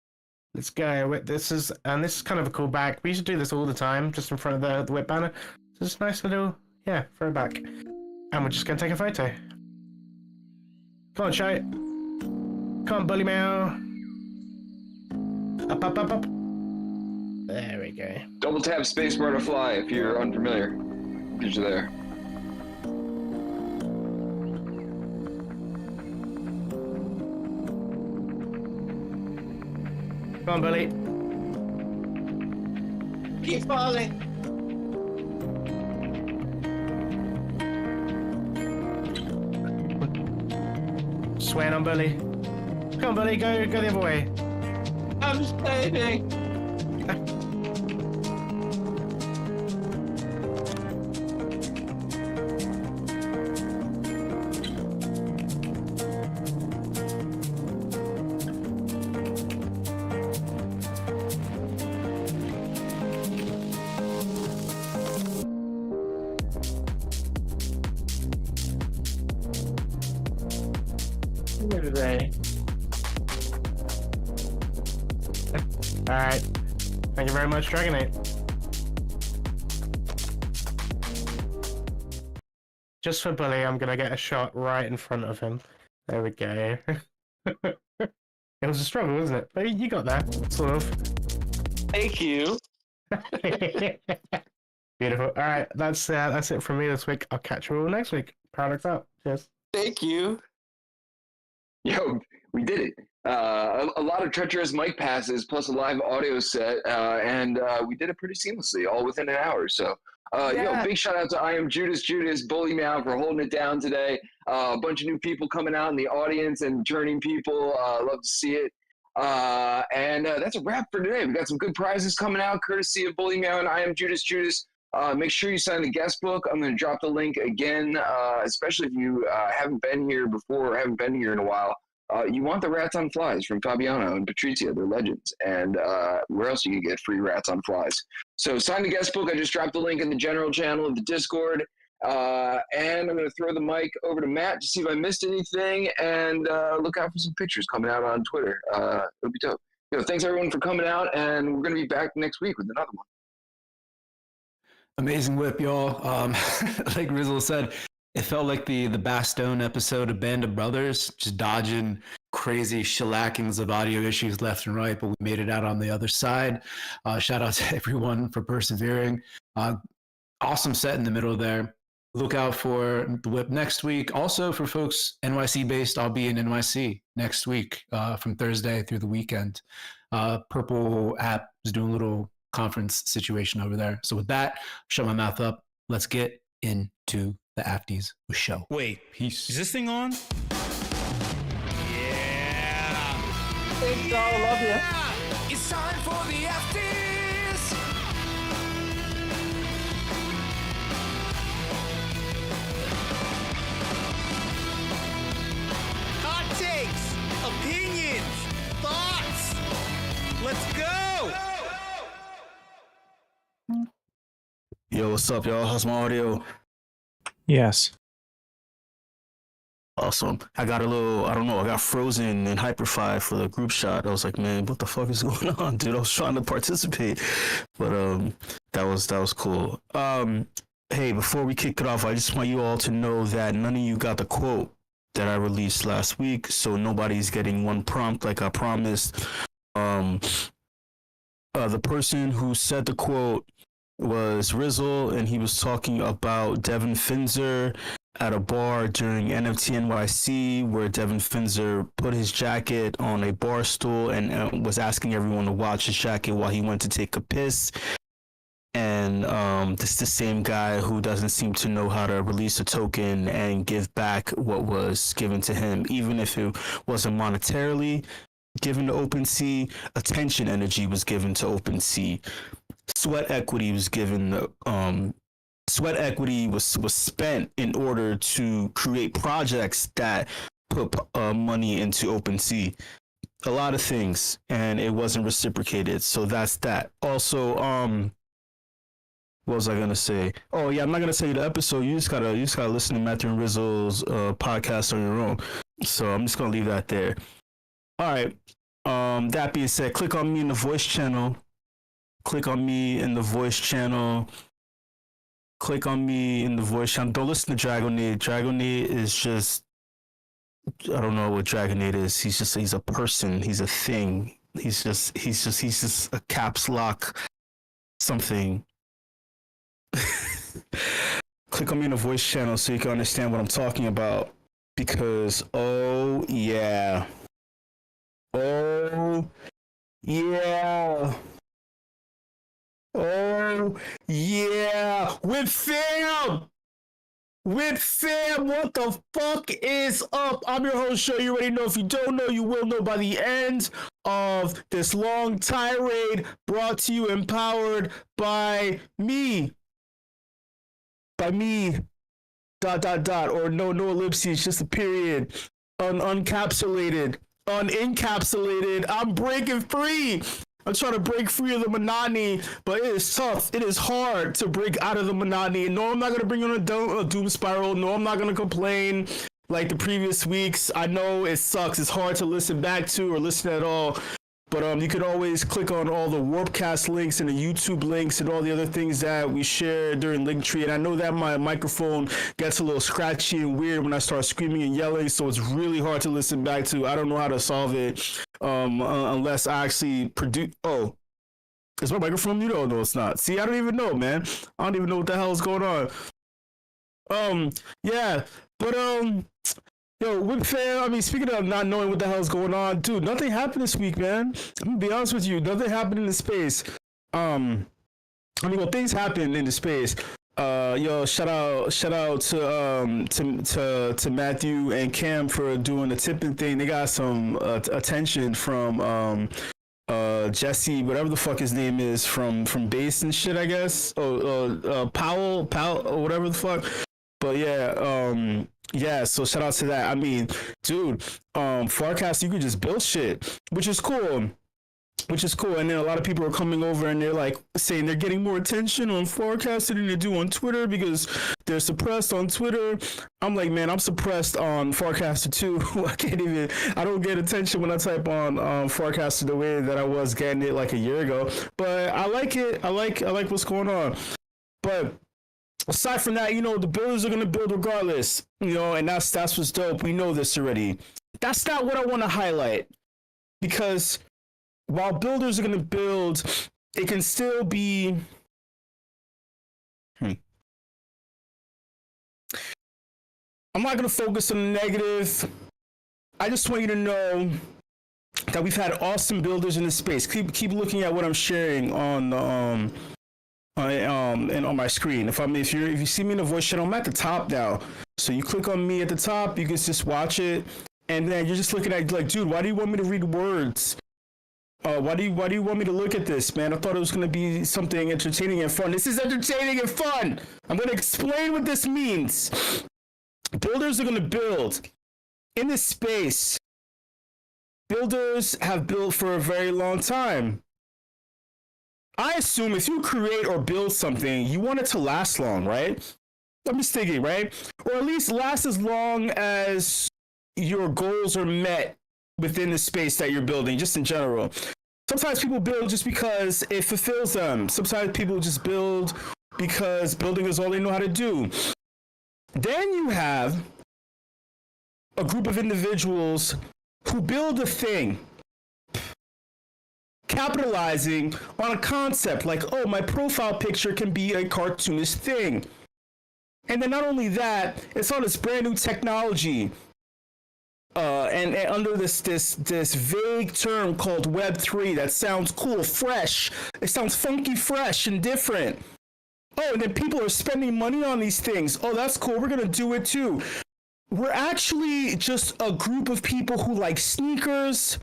Let's go. This is kind of a cool back. We used to do this all the time, just in front of the WIP banner. So it's a nice little, yeah, throwback. And we're just going to take a photo. Come on, Show it. Come on, BullyMeow. Up, up, up, up. There we go.
Double tap spacebar to fly if you're unfamiliar. Get you there.
Come on, Bully.
Keep falling.
Swearing on Bully. Come on, Bully, go the other way.
I'm saving.
Alright. Thank you very much, Dragonite. Just for Bully, I'm gonna get a shot right in front of him. There we go. It was a struggle, wasn't it? But you got that, sort of.
Thank you.
Beautiful. Alright, that's it from me this week. I'll catch you all next week. Paradox out. Cheers.
Thank you.
Yo, we did it. A lot of treacherous mic passes plus a live audio set, and we did it pretty seamlessly, all within an hour. So, yo, big shout out to I Am Judas Judas, BullyMeow for holding it down today. A bunch of new people coming out in the audience and turning people. Love to see it. And that's a wrap for today. We got some good prizes coming out, courtesy of BullyMeow and I Am Judas Judas. Make sure you sign the guest book. I'm going to drop the link again, especially if you haven't been here before or haven't been here in a while. You want the Rats on Flies from Fabiano and Patrizia. They're legends. And where else you can get free Rats on Flies? So sign the guest book. I just dropped the link in the general channel of the Discord. And I'm going to throw the mic over to Matt to see if I missed anything. And look out for some pictures coming out on Twitter. It'll be dope. Thanks, everyone, for coming out. And we're going to be back next week with another one.
Amazing whip, y'all. Like Rizzle said, it felt like the Bastogne episode of Band of Brothers, just dodging crazy shellackings of audio issues left and right, but we made it out on the other side. Shout out to everyone for persevering. Awesome set in the middle there. Look out for the whip next week. Also for folks NYC based, I'll be in NYC next week from Thursday through the weekend. Purple app is doing a little conference situation over there. So with that, shut my mouth up. Let's get into the Afties show.
Wait,
Peace.
is this thing on? Yeah.
Thanks, y'all. Love you.
It's time for the Afties. Hot takes, opinions, thoughts. Let's go.
Yo, what's up, y'all? How's my audio?
Yes.
Awesome. I got I got frozen in Hyperfy for the group shot. I was like, man, what the fuck is going on, dude? I was trying to participate, but that was cool. Hey, before we kick it off, I just want you all to know that none of you got the quote that I released last week, so nobody's getting one prompt like I promised. The person who said the quote was Rizzle, and he was talking about Devin Finzer at a bar during NFT NYC, where Devin Finzer put his jacket on a bar stool and was asking everyone to watch his jacket while he went to take a piss. And this is the same guy who doesn't seem to know how to release a token and give back what was given to him, even if it wasn't monetarily given to OpenSea. Attention energy was given to OpenSea. Sweat equity was given. Sweat equity was spent in order to create projects that put money into OpenSea. A lot of things, and it wasn't reciprocated. So that's that. Also, what was I gonna say? Oh yeah, I'm not gonna say the episode. You just gotta listen to Matthew and Rizzle's podcast on your own. So I'm just gonna leave that there. All right. That being said, click on me in the voice channel. Click on me in the voice channel. Click on me in the voice channel. Don't listen to Dragonade. Dragonade is just, I don't know what Dragonade is. He's a person. He's a thing. He's just a caps lock something. Click on me in the voice channel so you can understand what I'm talking about. Because, oh yeah. Oh yeah. Oh yeah. WIP fam! WIP fam, what the fuck is up? I'm your host, Show. You already know. If you don't know, you will know by the end of this long tirade, brought to you, empowered by me. By me. ... or no ellipses, just a period. Unencapsulated. I'm breaking free. I'm trying to break free of the monotony, but it is tough. It is hard to break out of the monotony. No, I'm not going to bring on a doom spiral. No, I'm not going to complain like the previous weeks. I know it sucks. It's hard to listen back to or listen at all. But you can always click on all the Warpcast links and the YouTube links and all the other things that we share during Linktree. And I know that my microphone gets a little scratchy and weird when I start screaming and yelling, so it's really hard to listen back to. I don't know how to solve it unless I actually produce. Oh, is my microphone muted? Oh, no, it's not. See, I don't even know, man. I don't even know what the hell is going on. Yeah, but yo, WIP fam, I mean, speaking of not knowing what the hell is going on, dude, nothing happened this week, man. I'm gonna be honest with you, nothing happened in the space. Things happened in the space. Yo, shout out to Matthew and Cam for doing the tipping thing. They got some attention from Jesse, whatever the fuck his name is, from base and shit, I guess. Powell, or whatever the fuck. But yeah, so shout out to that. I mean, dude, Farcast, you could just build shit, which is cool. And then a lot of people are coming over and they're like saying they're getting more attention on Farcast than they do on Twitter because they're suppressed on Twitter. I'm like, man, I'm suppressed on Farcaster too. I don't get attention when I type on Farcaster the way that I was getting it like a year ago. But I like it. I like what's going on. But aside from that, the builders are gonna build regardless. And that's what's dope. We know this already. That's not what I want to highlight, because while builders are going to build, it can still be... I'm not going to focus on the negative. I just want you to know that we've had awesome builders in this space. Keep looking at what I'm sharing on and on my screen. If you see me in the voice channel, I'm at the top now. So you click on me at the top, you can just watch it, and then you're just looking at like, dude, why do you want me to read words? Why do you want me to look at this, man? I thought it was going to be something entertaining and fun. This is entertaining and fun. I'm going to explain what this means. Builders are going to build. In this space, builders have built for a very long time. I assume if you create or build something, you want it to last long, right? I'm just thinking, right? Or at least last as long as your goals are met within the space that you're building, just in general. Sometimes people build just because it fulfills them. Sometimes people just build because building is all they know how to do. Then you have a group of individuals who build a thing, capitalizing on a concept like, oh, my profile picture can be a cartoonish thing. And then not only that, it's on this brand new technology. And under this vague term called Web3 that sounds cool, fresh. It sounds funky, fresh, and different. Oh, and then people are spending money on these things. Oh, that's cool. We're going to do it too. We're actually just a group of people who like sneakers.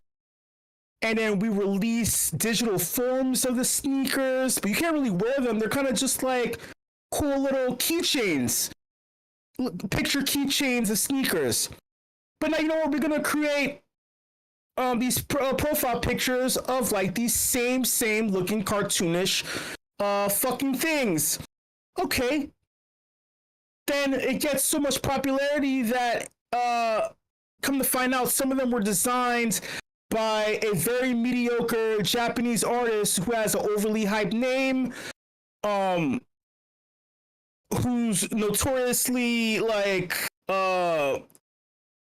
And then we release digital forms of the sneakers. But you can't really wear them. They're kind of just like cool little keychains. Picture keychains of sneakers. But now, you know what? We're going to create these profile pictures of like these same looking cartoonish fucking things. Okay. Then it gets so much popularity that come to find out some of them were designed by a very mediocre Japanese artist who has an overly hyped name, who's notoriously like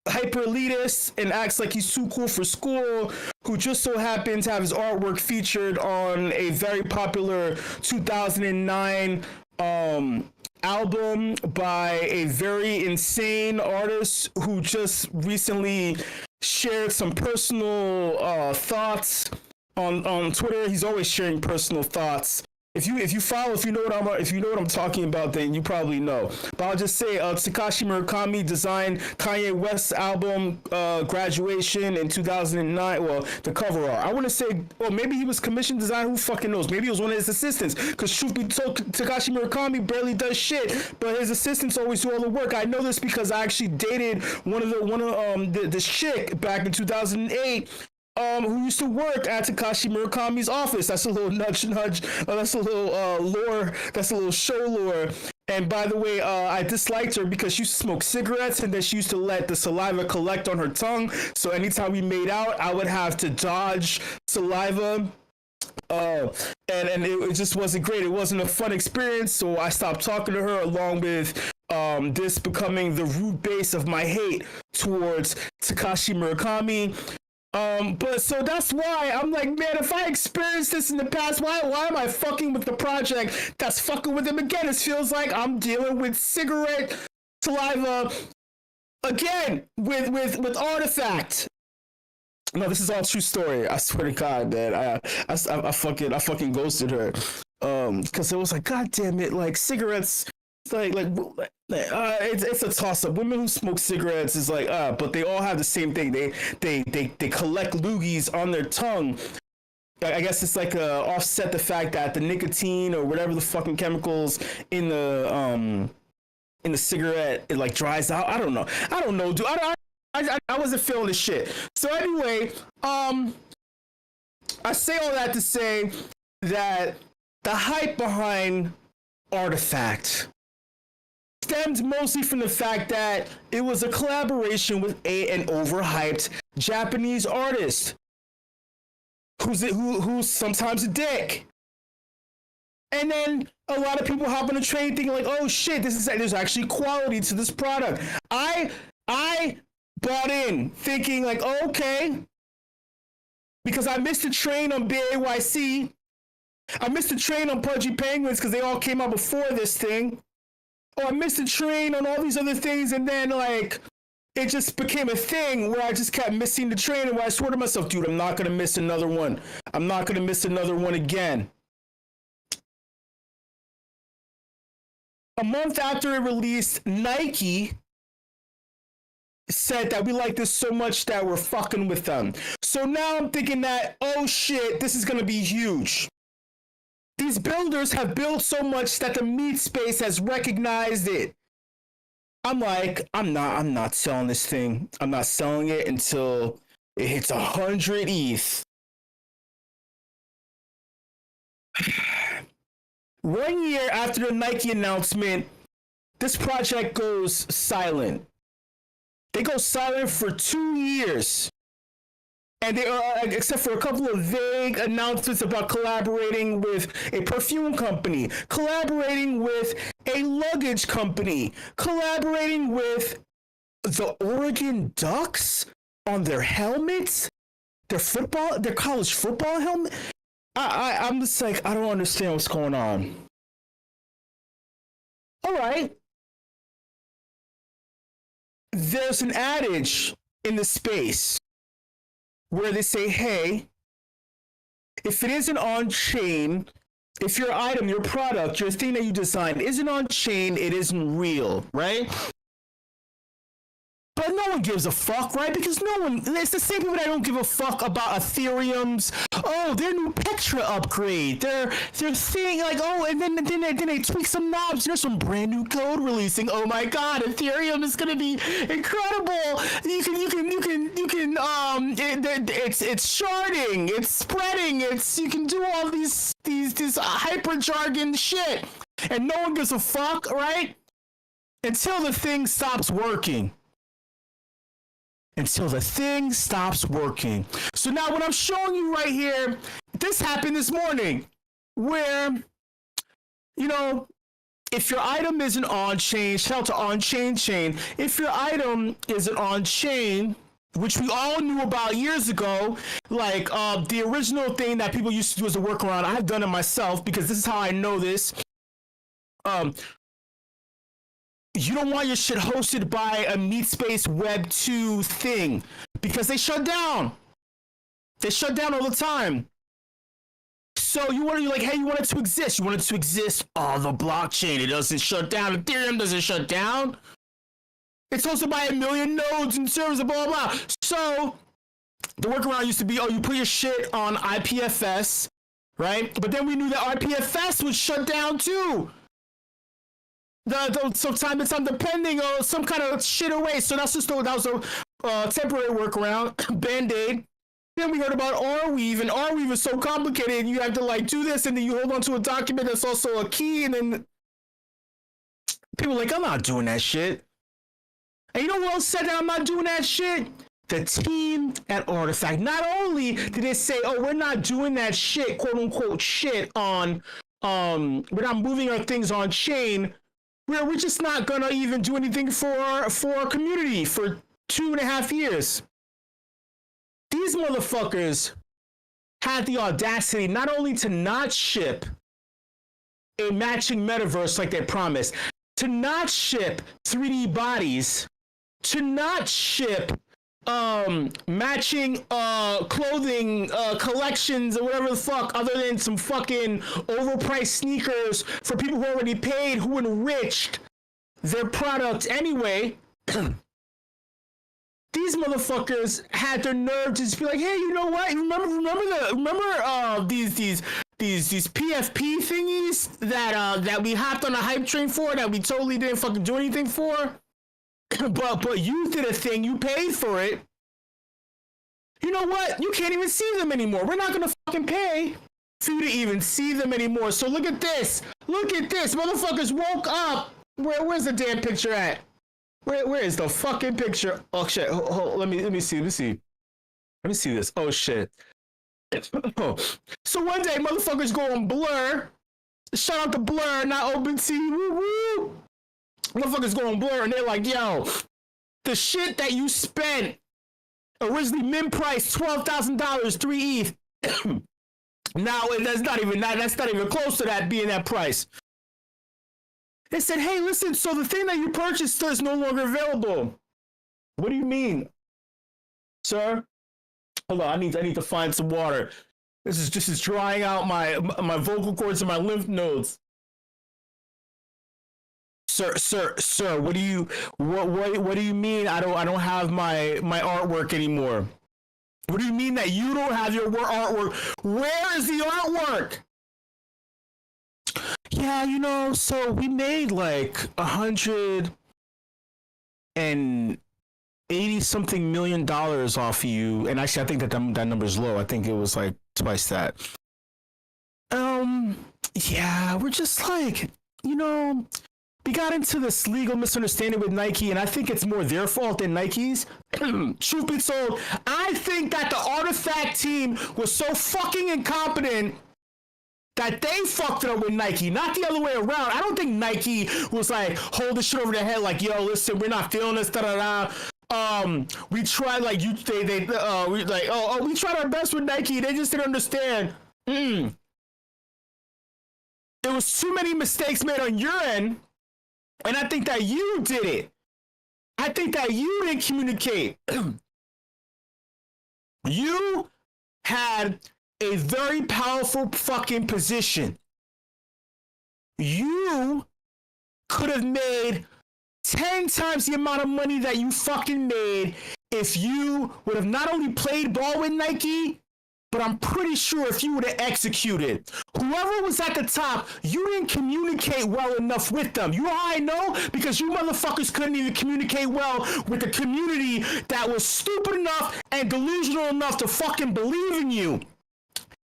hyper elitist and acts like he's too cool for school, who just so happens to have his artwork featured on a very popular 2009 album by a very insane artist who just recently shared some personal thoughts on Twitter. He's always sharing personal thoughts. If you know what I'm talking about, then you probably know. But I'll just say, Takashi Murakami designed Kanye West's album Graduation in 2009. Well, the cover art. I want to say, well, maybe he was commissioned design. Who fucking knows? Maybe it was one of his assistants. Because truth be told, Takashi Murakami barely does shit, but his assistants always do all the work. I know this because I actually dated this chick back in 2008. Who used to work at Takashi Murakami's office. That's a little nudge. That's a little lore. That's a little show lore. And by the way, I disliked her because she used to smoke cigarettes and then she used to let the saliva collect on her tongue. So anytime we made out, I would have to dodge saliva. And it just wasn't great. It wasn't a fun experience. So I stopped talking to her, along with this becoming the root base of my hate towards Takashi Murakami. But so that's why I'm like, man, if I experienced this in the past, why am I fucking with the project that's fucking with him again? It feels like I'm dealing with cigarette saliva again with Artifact. No, this is all true story. I swear to God, man. I fucking ghosted her. Because it was like, God damn it, like cigarettes. It's a toss-up. Women who smoke cigarettes is like, but they all have the same thing. They collect loogies on their tongue. I guess it's like offset the fact that the nicotine or whatever the fucking chemicals in the in the cigarette, it like dries out. I don't know, dude. I wasn't feeling this shit. So anyway, I say all that to say that the hype behind Artifact stemmed mostly from the fact that it was a collaboration with an overhyped Japanese artist who's sometimes a dick. And then a lot of people hop on the train thinking like, oh shit, there's actually quality to this product. I bought in thinking like, oh, okay, because I missed the train on BAYC. I missed the train on Pudgy Penguins because they all came out before this thing. Oh, I missed the train on all these other things, and then like it just became a thing where I just kept missing the train, and where I swore to myself, dude, I'm not gonna miss another one. I'm not gonna miss another one again. A month after it released, Nike said that we like this so much that we're fucking with them. So now I'm thinking that, oh shit, this is gonna be huge. These builders have built so much that the meat space has recognized it. I'm like, I'm not selling this thing. I'm not selling it until it hits 100 ETH. 1 year after the Nike announcement, this project goes silent. They go silent for 2 years. And they are, except for a couple of vague announcements about collaborating with a perfume company, collaborating with a luggage company, collaborating with the Oregon Ducks on their helmets, their college football helmet. I'm just like, I don't understand what's going on. All right. There's an adage in the space where they say, hey, if it isn't on chain, if your item, your product, your thing that you designed isn't on chain, it isn't real, right? But no one gives a fuck, right? Because no one, it's the same people that don't give a fuck about Ethereum's, oh, their new Petra upgrade, their thing, like, oh, and then they tweak some knobs, there's some brand new code releasing, oh my god, Ethereum is gonna be incredible, it's sharding, it's spreading, you can do all these hyper jargon shit, and no one gives a fuck, right? Until the thing stops working. Until the thing stops working. So now what I'm showing you right here, this happened this morning, where, you know, if your item isn't on-chain, shout out to on-chain chain, if your item isn't on-chain, which we all knew about years ago, like the original thing that people used to do as a workaround, I've done it myself because this is how I know this. You don't want your shit hosted by a MeatSpace Web 2 thing because they shut down. They shut down all the time. So you want it to exist. You want it to exist on the blockchain. It doesn't shut down. Ethereum doesn't shut down. It's hosted by 1 million nodes and servers and blah, blah, blah. So the workaround used to be, oh, you put your shit on IPFS, right? But then we knew that IPFS would shut down too. Time to time, depending on some kind of shit away. So that was a temporary workaround, Band-Aid. Then we heard about Arweave, and Arweave is so complicated. You have to like do this, and then you hold on to a document that's also a key, and then people are like, I'm not doing that shit. And you know what else said that I'm not doing that shit? The team at Artifact. Not only did they say, oh, we're not doing that shit, quote unquote shit on, we're not moving our things on chain. We're just not gonna even do anything for our community for 2.5 years. These motherfuckers had the audacity not only to not ship a matching metaverse like they promised, to not ship 3D bodies, to not ship matching clothing collections or whatever the fuck, other than some fucking overpriced sneakers for people who already paid, who enriched their product anyway. These motherfuckers had their nerve to just be like, hey, you know what? Remember these PFP thingies that we hopped on a hype train for that we totally didn't fucking do anything for. but you did a thing, you paid for it. You know what? You can't even see them anymore. We're not gonna fucking pay for you to even see them anymore. So look at this. Look at this. Motherfuckers woke up. Where's the damn picture at? Where is the fucking picture? Oh shit. Hold, let me see. Let me see this. Oh shit. So one day motherfuckers go on Blur. Shout out to Blur, not OpenSea. Woo woo. Motherfuckers go on Blur and they're like, yo, the shit that you spent originally min price $12,000, 3 ETH. Now that's not even close to that being that price. They said, hey, listen, so the thing that you purchased is no longer available. What do you mean, sir? Hold on, I need to find some water. This is drying out my vocal cords and my lymph nodes. Sir, what do you mean I don't have my artwork anymore? What do you mean that you don't have your artwork? Where is the artwork? Yeah, you know, so we made like $180 something million off of you, and actually I think that number's low. I think it was like twice that. Yeah, we're just like, you know, we got into this legal misunderstanding with Nike, and I think it's more their fault than Nike's. Truth be told, I think that the Artifact team was so fucking incompetent that they fucked it up with Nike, not the other way around. I don't think Nike was like, hold this shit over their head, like, yo, listen, we're not feeling this, we tried, like, we tried our best with Nike, they just didn't understand. There was too many mistakes made on your end, and I think that you did it. I think that you didn't communicate. You had a very powerful fucking position. You could have made 10 times the amount of money that you fucking made if you would have not only played ball with Nike, but I'm pretty sure if you would have executed. Whoever was at the top, you didn't communicate well enough with them. You know how I know? Because you motherfuckers couldn't even communicate well with the community that was stupid enough and delusional enough to fucking believe in you.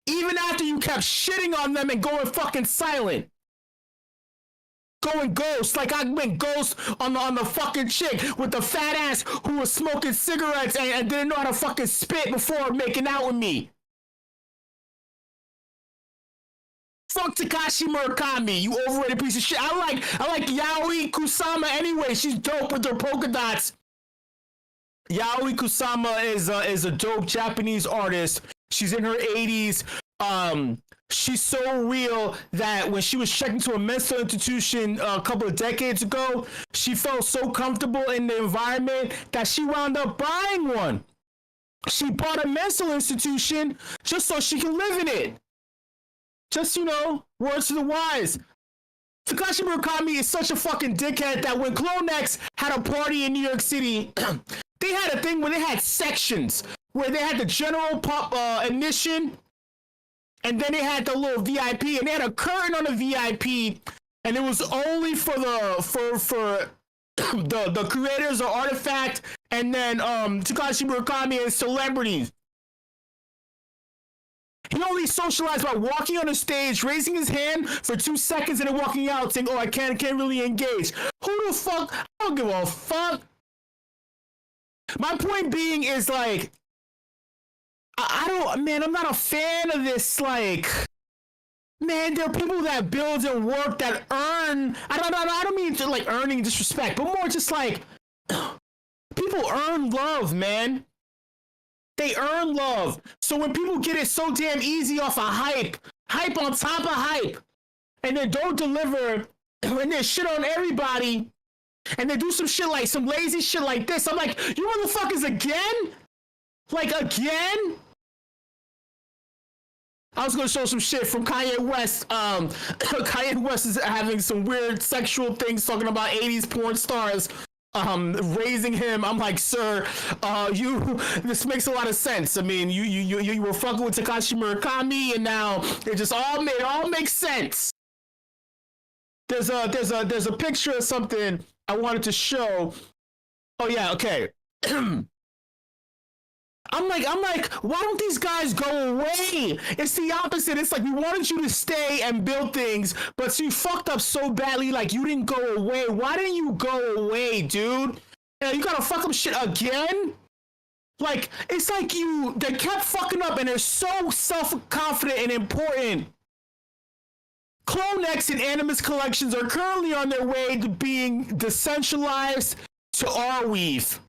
Even after you kept shitting on them and going fucking silent. Going ghost, like I went ghost on the fucking chick with the fat ass who was smoking cigarettes and didn't know how to fucking spit before making out with me. Fuck Takashi Murakami, you overrated piece of shit. I like Yaoi Kusama anyway. She's dope with her polka dots. Yaoi Kusama is a dope Japanese artist. She's in her 80s. She's so real that when she was checked into a mental institution a couple of decades ago, she felt so comfortable in the environment that she wound up buying one. She bought a mental institution just so she can live in it. Just, you know, words to the wise. Takashi Murakami is such a fucking dickhead that when Clonex had a party in New York City, they had a thing where they had sections where they had the general pop admission, and then they had the little VIP, and they had a curtain on the VIP, and it was only for the creators of Artifact, and then Takashi Murakami and celebrities. He only socialized by walking on the stage, raising his hand for 2 seconds, and then walking out, saying, "Oh, I can't really engage." Who the fuck? I don't give a fuck. My point being is like, I'm not a fan of this. Like, man, there are people that build and work that earn. I don't mean to like earning disrespect, but more just like people earn love, man. They earn love. So when people get it so damn easy off of hype on top of hype, and they don't deliver, and they shit on everybody, and they do some shit like some lazy shit like this, I'm like, you motherfuckers again? Like again? I was gonna show some shit from Kanye West. Kanye West is having some weird sexual things talking about 80s porn stars raising him. I'm like, sir, this makes a lot of sense. I mean, you were fucking with Takashi Murakami, and now it all makes sense. There's a picture of something I wanted to show. Oh yeah, okay. I'm like, why don't these guys go away? It's the opposite. It's like, we wanted you to stay and build things, but you fucked up so badly, like, you didn't go away. Why didn't you go away, dude? You gotta fuck up shit again? Like, it's like they kept fucking up, and they're so self-confident and important. CloneX and Animus collections are currently on their way to being decentralized to Arweave.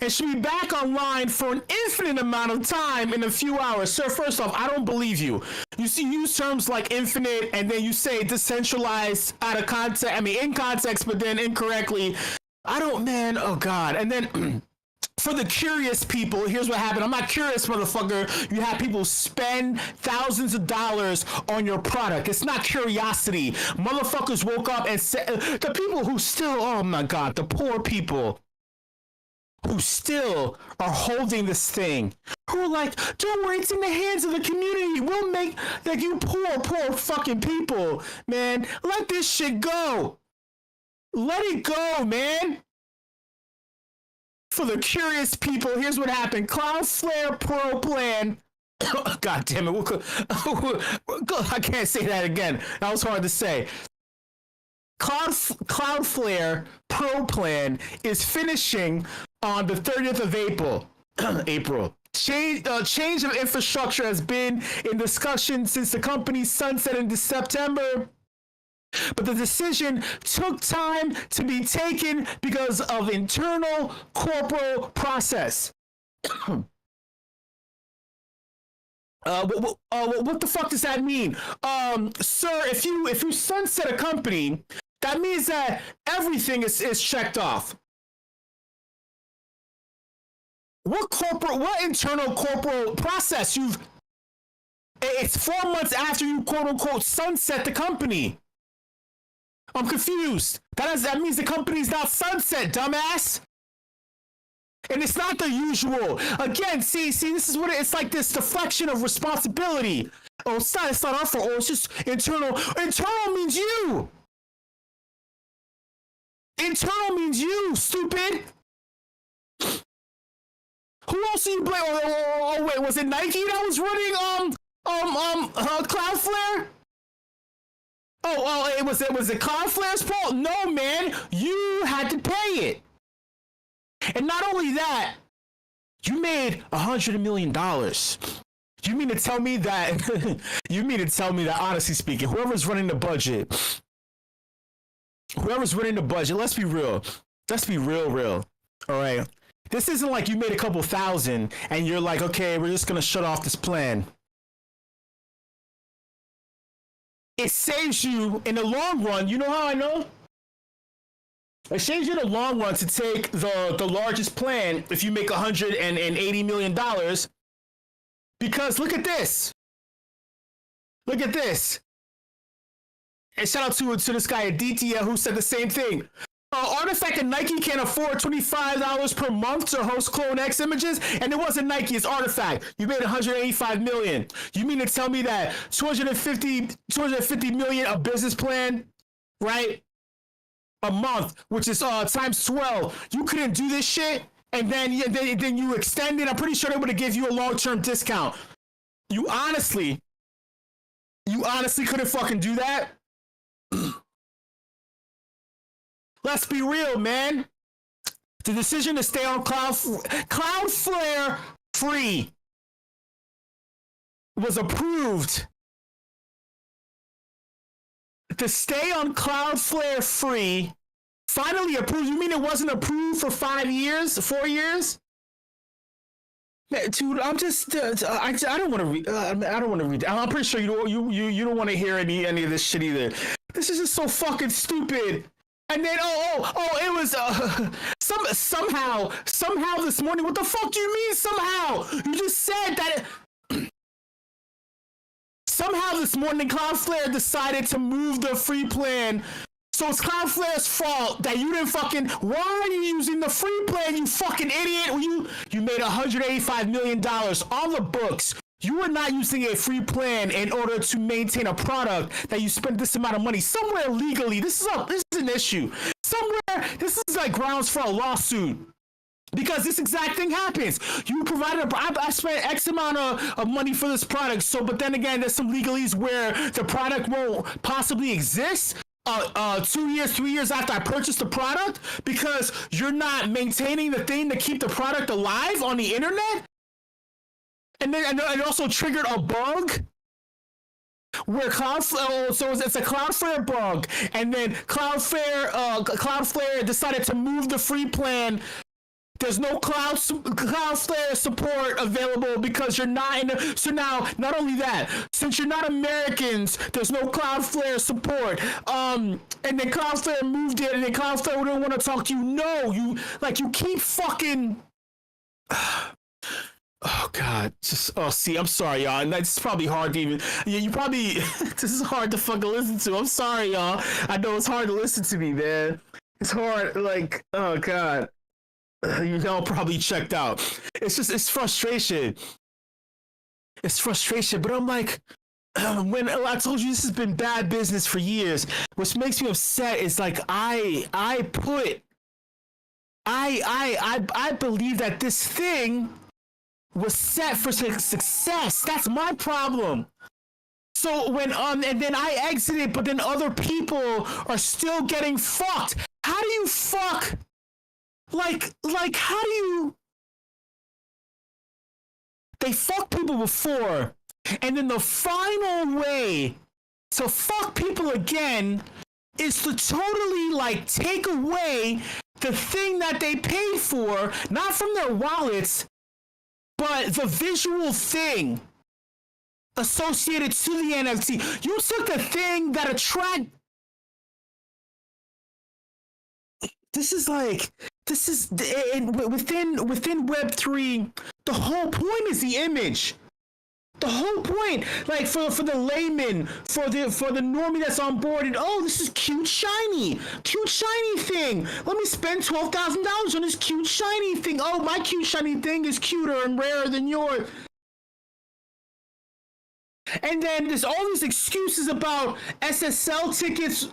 And should be back online for an infinite amount of time in a few hours. Sir, first off, I don't believe you. You use terms like infinite, and then you say decentralized out of context. I mean, in context, but then incorrectly. Oh God. And then for the curious people, here's what happened. I'm not curious, motherfucker. You have people spend thousands of dollars on your product. It's not curiosity. Motherfuckers woke up and said, the people who still, oh my God, the poor people who still are holding this thing, who are like, don't worry, it's in the hands of the community. We'll make, like, you poor fucking people, man. Let this shit go. Let it go, man. For the curious people, here's what happened. Cloudflare Pro Plan. God damn it. I can't say that again. That was hard to say. Cloudflare Pro Plan is finishing on the 30th of April. Change of infrastructure has been in discussion since the company sunset in September, but the decision took time to be taken because of internal corporate process. What the fuck does that mean? Sir, if you sunset a company, that means that everything is checked off. What internal corporate process it's 4 months after you quote unquote sunset the company. I'm confused. That means the company's not sunset, dumbass. And it's not the usual. Again, see, this is what it's like, this deflection of responsibility. Oh, it's not our fault. Oh, it's just internal. Internal means you. Internal means you, stupid. Who else do you blame? Oh, wait, was it Nike that was running Cloudflare? Was it Cloudflare's fault? No, man, you had to pay it. And not only that, you made $100 million. You mean to tell me that? Honestly speaking, whoever's running the budget, let's be real. Let's be real. All right. This isn't like you made a couple thousand and you're like, okay, we're just gonna shut off this plan. It saves you in the long run. You know how I know? It saves you in the long run to take the largest plan if you make $180 million. Because look at this. And shout out to this guy at DTL who said the same thing. Artifact and Nike can't afford $25 per month to host CloneX images, and it wasn't Nike, it's Artifact. You made $185 million. You mean to tell me that $250 million a business plan, right? A month, which is times 12. You couldn't do this shit, and then you extended. I'm pretty sure they would have give you a long-term discount. You honestly couldn't fucking do that. Let's be real, man. The decision to stay on Cloudflare free was approved. To stay on Cloudflare free, finally approved. You mean it wasn't approved for 4 years? Dude, I'm just I don't want to read. I don't want to read. I'm pretty sure you don't want to hear any of this shit either. This is just so fucking stupid. And then it was somehow this morning. What the fuck do you mean somehow? You just said that somehow this morning Cloudflare decided to move the free plan So it's Cloudflare's fault that you didn't fucking. Why are you using the free plan, you fucking idiot? You made $185 million on the books. You are not using a free plan in order to maintain a product that you spent this amount of money somewhere legally. This is an issue. Somewhere, this is like grounds for a lawsuit. Because this exact thing happens. You provided I spent X amount of money for this product. So, but then again, there's some legalese where the product won't possibly exist 2 years, 3 years after I purchased the product because you're not maintaining the thing to keep the product alive on the internet. And then it also triggered a bug where Cloudflare, so it's a Cloudflare bug, and then Cloudflare decided to move the free plan. There's no Cloudflare support available because you're not in. So now, not only that, since you're not Americans, there's no Cloudflare support. And then Cloudflare moved it, and then Cloudflare didn't want to talk to you. No, you keep fucking. Oh God! See, I'm sorry, y'all. And that's probably hard to even. Yeah, you probably. This is hard to fucking listen to. I'm sorry, y'all. I know it's hard to listen to me, man. It's hard. Like, oh God. You all probably checked out. It's frustration. It's frustration. But I'm like, when I told you this has been bad business for years, which makes me upset is like I believe that this thing was set for success. That's my problem. So when and then I exited, but then other people are still getting fucked. How do you fuck? Like how do you? They fuck people before, and then the final way to fuck people again is to totally like take away the thing that they paid for, not from their wallets, but the visual thing associated to the NFT. You took the thing that this is within Web3. The whole point is the image. The whole point, like for the layman, for the normie that's on board, and oh, this is cute shiny thing. Let me spend $12,000 on this cute shiny thing. Oh, my cute shiny thing is cuter and rarer than yours. And then there's all these excuses about SSL tickets.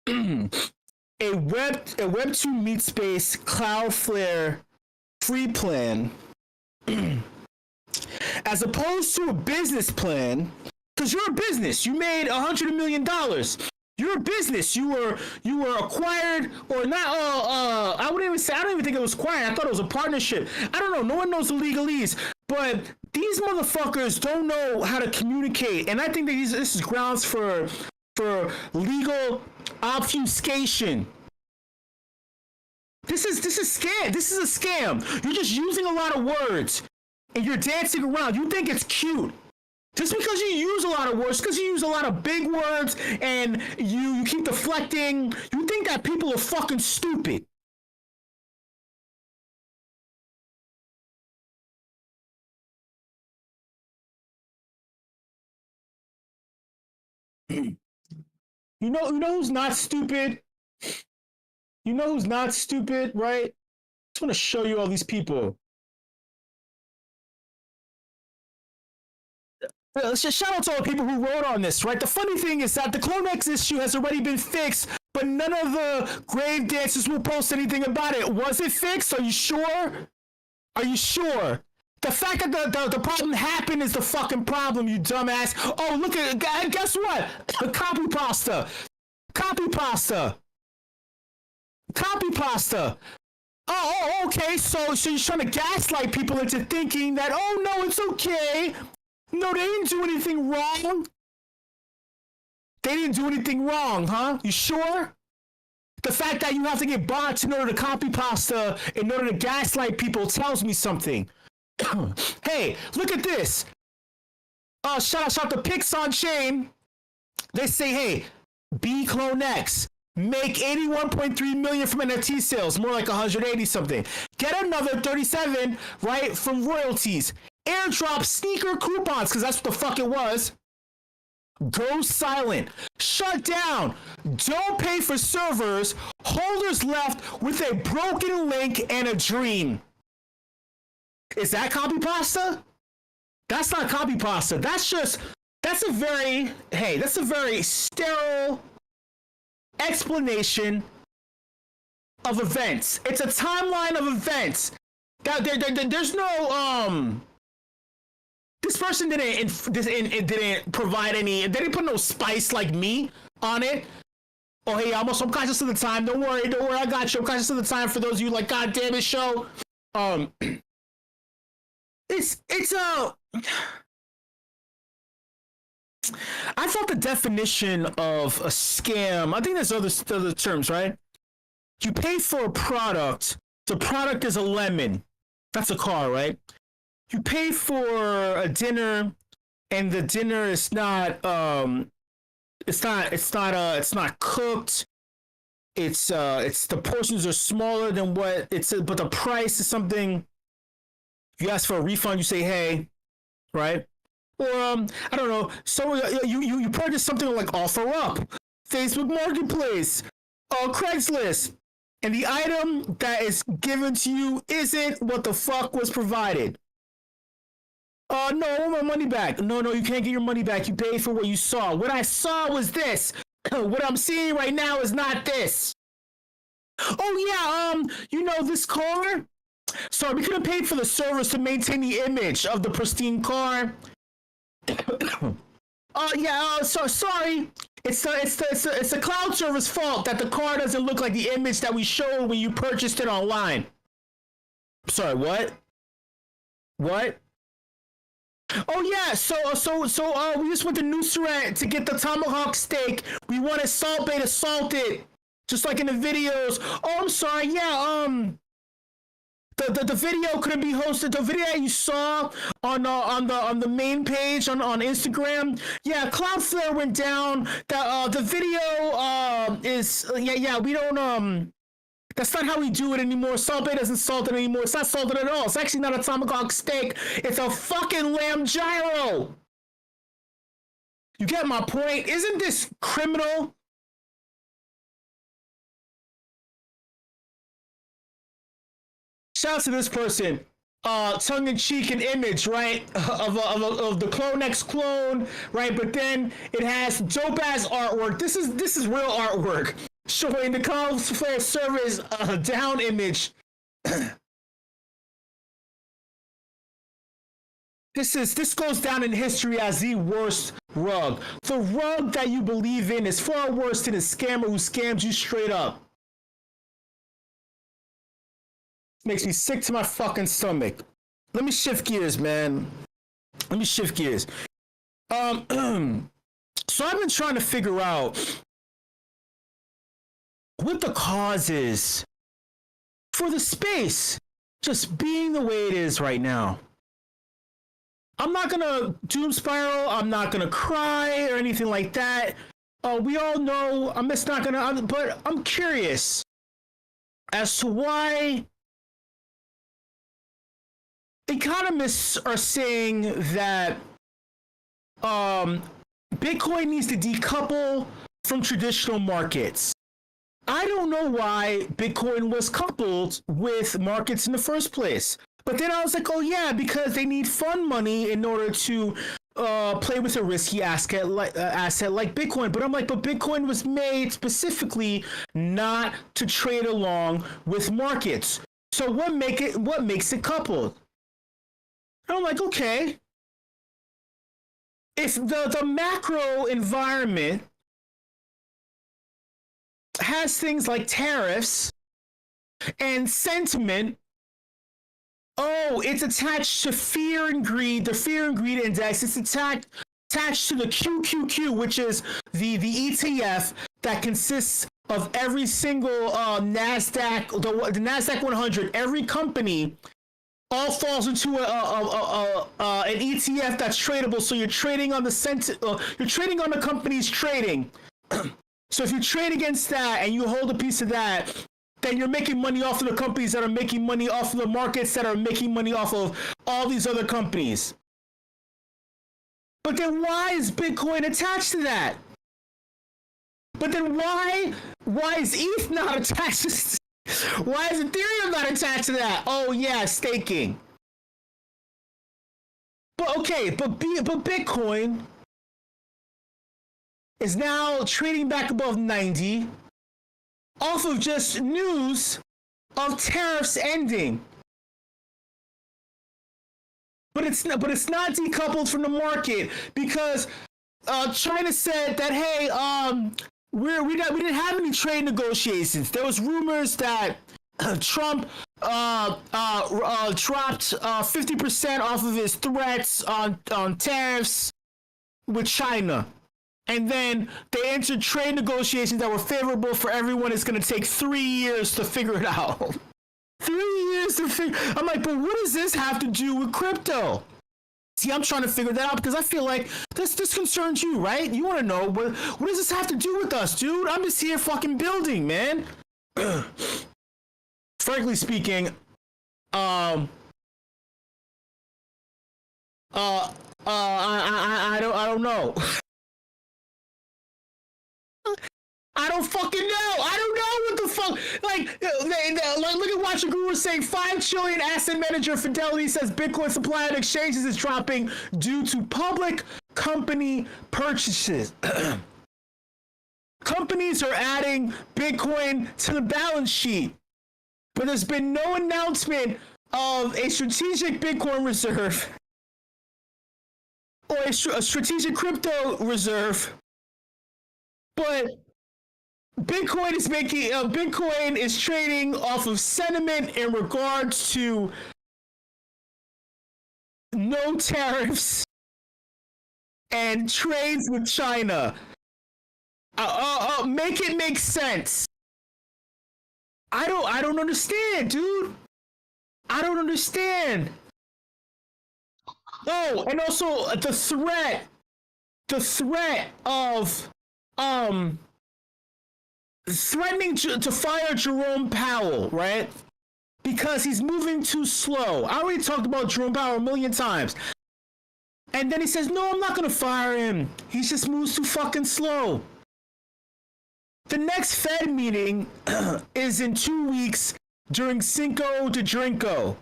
A Web2 meat space Cloudflare free plan as opposed to a business plan, because you're a business. You made $100 million. You're a business. You were acquired or not. I don't even think it was acquired. I thought it was a partnership. I don't know. No one knows the legalese. But these motherfuckers don't know how to communicate, and I think that this is grounds for legal obfuscation. This is scam. This is a scam. You're just using a lot of words and you're dancing around. You think it's cute. Just because you use a lot of words, because you use a lot of big words and you keep deflecting, you think that people are fucking stupid. You know who's not stupid? You know who's not stupid, right? I just want to show you all these people. Let's just shout out to all the people who wrote on this, right? The funny thing is that the CloneX issue has already been fixed, but none of the grave dancers will post anything about it. Was it fixed? Are you sure? Are you sure? The fact that the problem happened is the fucking problem, you dumbass. Oh, look at, guess what? Copy pasta. Oh, okay. So you're trying to gaslight people into thinking that, oh no, it's okay. No, they didn't do anything wrong. They didn't do anything wrong, huh? You sure? The fact that you have to get bots in order to copy pasta in order to gaslight people tells me something. Hey, look at this. Shout out to Pix on Chain. They say, hey, B CloneX. Make 81.3 million from NFT sales, more like 180 something. Get another 37, right, from royalties. Airdrop sneaker coupons, because that's what the fuck it was. Go silent. Shut down. Don't pay for servers. Holders left with a broken link and a dream. Is that copy pasta? That's not copy pasta. That's a very sterile explanation of events. It's a timeline of events. There's no this person didn't provide any. They didn't put no spice like me on it. Oh hey, I'm conscious of the time. Don't worry, I got you. I'm conscious of the time for those of you like, God damn it, show. It's I thought the definition of a scam, I think there's other terms, right? You pay for a product, the product is a lemon. That's a car, right? You pay for a dinner and the dinner is not it's not cooked. It's the portions are smaller than what it's, but the price is something. You ask for a refund, you say hey, right? Or I don't know. So you purchase something like OfferUp, Facebook Marketplace, Craigslist, and the item that is given to you isn't what the fuck was provided. No, I want my money back. No, you can't get your money back. You paid for what you saw. What I saw was this. What I'm seeing right now is not this. Oh yeah, this car. Sorry, we could have paid for the servers to maintain the image of the pristine car. So sorry. It's the cloud server's fault that the car doesn't look like the image that we showed when you purchased it online. Sorry, what? What? Oh yeah, so we just went to Nusret to get the tomahawk steak. We wanted Salt Bay to salt it, just like in the videos. Oh, I'm sorry. Yeah, the video couldn't be hosted. The video that you saw on the main page on Instagram. Yeah, Cloudflare went down. The video is we don't that's not how we do it anymore. Salt Bay doesn't salt it anymore. It's not salted at all. It's actually not a tomahawk steak. It's a fucking lamb gyro. You get my point? Isn't this criminal? Shout out to this person. Tongue-in-cheek and image, right? Of the Clone X clone, right? But then it has dope-ass artwork. This is real artwork. Showing the Cloudflare server's down image. This goes down in history as the worst rug. The rug that you believe in is far worse than a scammer who scams you straight up. Makes me sick to my fucking stomach. Let me shift gears, man. Let me shift gears. So I've been trying to figure out what the cause is for the space just being the way it is right now. I'm not gonna doom spiral. I'm not gonna cry or anything like that. We all know I'm just not gonna. But I'm curious as to why economists are saying that Bitcoin needs to decouple from traditional markets. I don't know why Bitcoin was coupled with markets in the first place. But then I was like, oh yeah, because they need fund money in order to play with a risky asset like Bitcoin. But I'm like, but Bitcoin was made specifically not to trade along with markets. So what makes it coupled? And I'm like, okay. If the macro environment has things like tariffs and sentiment, it's attached to fear and greed, the fear and greed index. It's attached to the QQQ, which is the ETF that consists of every single NASDAQ, the NASDAQ 100, every company all falls into an ETF that's tradable. So you're trading on you're trading on the company's trading. So if you trade against that and you hold a piece of that, then you're making money off of the companies that are making money off of the markets that are making money off of all these other companies.
But then why is Bitcoin attached to that? But then why is ETH not attached to why is Ethereum not attached to that? Oh yeah, staking. But okay, but Bitcoin is now trading back above 90 off of just news of tariffs ending. But it's not decoupled from the market because China said that, hey, we didn't have any trade negotiations. There was rumors that Trump dropped 50% off of his threats on tariffs with China. And then they entered trade negotiations that were favorable for everyone. It's going to take 3 years to figure it out. 3 years to figure. I'm like, but what does this have to do with crypto? See, I'm trying to figure that out because I feel like this concerns you, right? You want to know what does this have to do with us, dude? I'm just here fucking building, man. Frankly speaking, I don't know. I don't fucking know. I don't know what the fuck. Like look at Watcher Guru saying 5 trillion asset manager Fidelity says Bitcoin supply on exchanges is dropping due to public company purchases. Companies are adding Bitcoin to the balance sheet, but there's been no announcement of a strategic Bitcoin reserve or a strategic crypto reserve. But Bitcoin is trading off of sentiment in regards to no tariffs and trades with China. Make it make sense. I don't understand, dude. I don't understand. Oh, and also the threat of threatening to fire Jerome Powell, right? Because he's moving too slow. I already talked about Jerome Powell a million times. And then he says, no, I'm not going to fire him. He just moves too fucking slow. The next Fed meeting is in 2 weeks during Cinco de Drinko.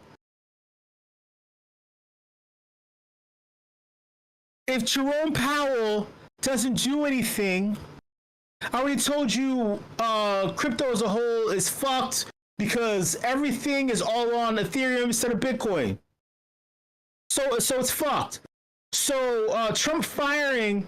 If Jerome Powell doesn't do anything, I already told you crypto as a whole is fucked because everything is all on Ethereum instead of Bitcoin. So it's fucked. So Trump firing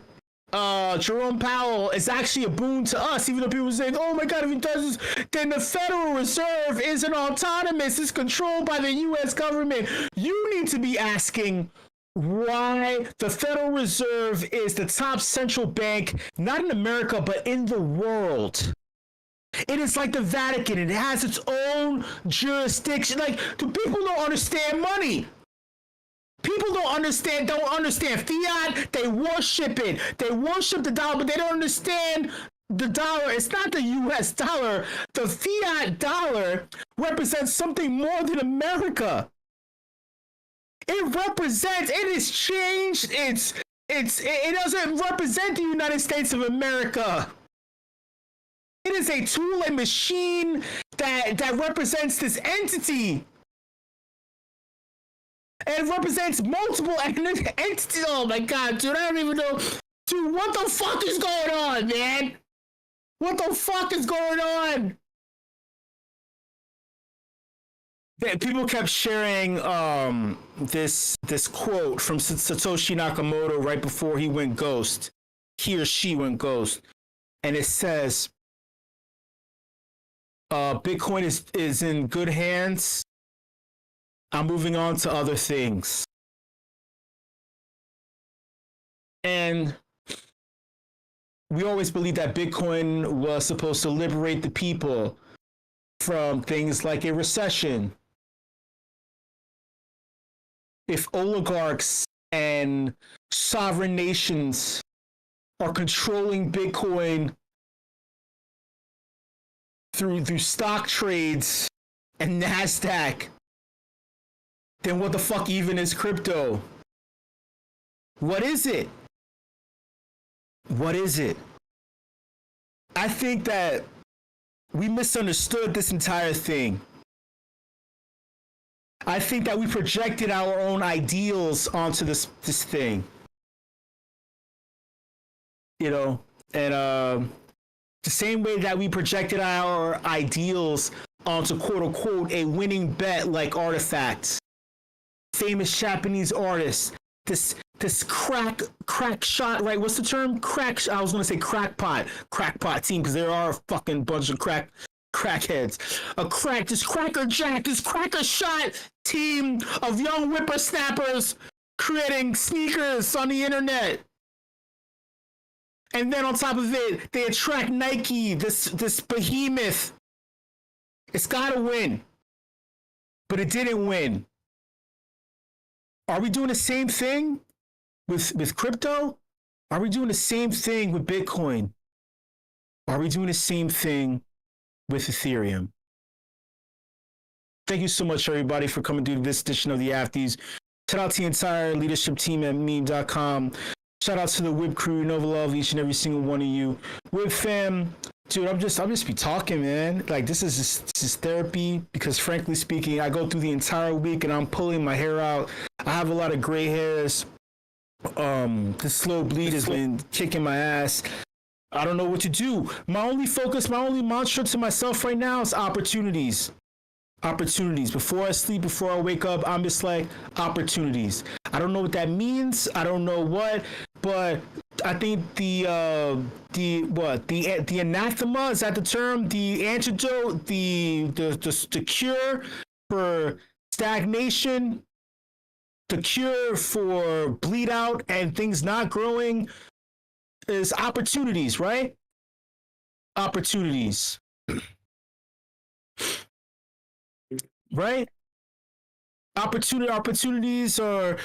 Jerome Powell is actually a boon to us, even though people are saying, oh my God, if he does this, then the Federal Reserve isn't autonomous, it's controlled by the US government. You need to be asking why the Federal Reserve is the top central bank, not in America, but in the world. It is like the Vatican. It has its own jurisdiction. Like, people don't understand money. People don't understand fiat. They worship it. They worship the dollar, but they don't understand the dollar. It's not the US dollar. The fiat dollar represents something more than America. It has changed. It doesn't represent the United States of America. It is a tool and machine that represents this entity. And it represents multiple entities. Oh my God, dude, I don't even know. Dude, what the fuck is going on, man? What the fuck is going on? People kept sharing this quote from Satoshi Nakamoto right before he went ghost. He or she went ghost. And it says, Bitcoin is in good hands. I'm moving on to other things. And we always believed that Bitcoin was supposed to liberate the people from things like a recession. If oligarchs and sovereign nations are controlling Bitcoin through stock trades and NASDAQ, then what the fuck even is crypto? What is it?
What is it? I think that we misunderstood this entire thing. I think that we projected our own ideals onto this thing. You know, and the same way that we projected our ideals onto quote unquote a winning bet like Artifacts, famous Japanese artists, this crack shot, right? What's the term? I was gonna say crackpot team, because there are a fucking bunch of crackheads. This cracker shot team of young whippersnappers creating sneakers on the internet. And then on top of it, they attract Nike, this behemoth. It's gotta win. But it didn't win. Are we doing the same thing with crypto? Are we doing the same thing with Bitcoin? Are we doing the same thing with Ethereum? Thank you so much, everybody, for coming to this edition of the Afties. Shout out to the entire leadership team at meme.com. Shout out to the WIP crew, Nova Love, each and every single one of you. WIP fam, dude, I'm just be talking, man. Like, this is therapy, because frankly speaking, I go through the entire week and I'm pulling my hair out. I have a lot of gray hairs. The slow bleed has been kicking my ass. I don't know what to do. My only mantra to myself right now is opportunities. Opportunities. Before I sleep, before I wake up, I'm just like, opportunities. I don't know what that means. I don't know what, but I think the anathema, is that the term? The antidote, the cure for stagnation, the cure for bleed out and things not growing is opportunities, right? Opportunities. Right? Opportunities are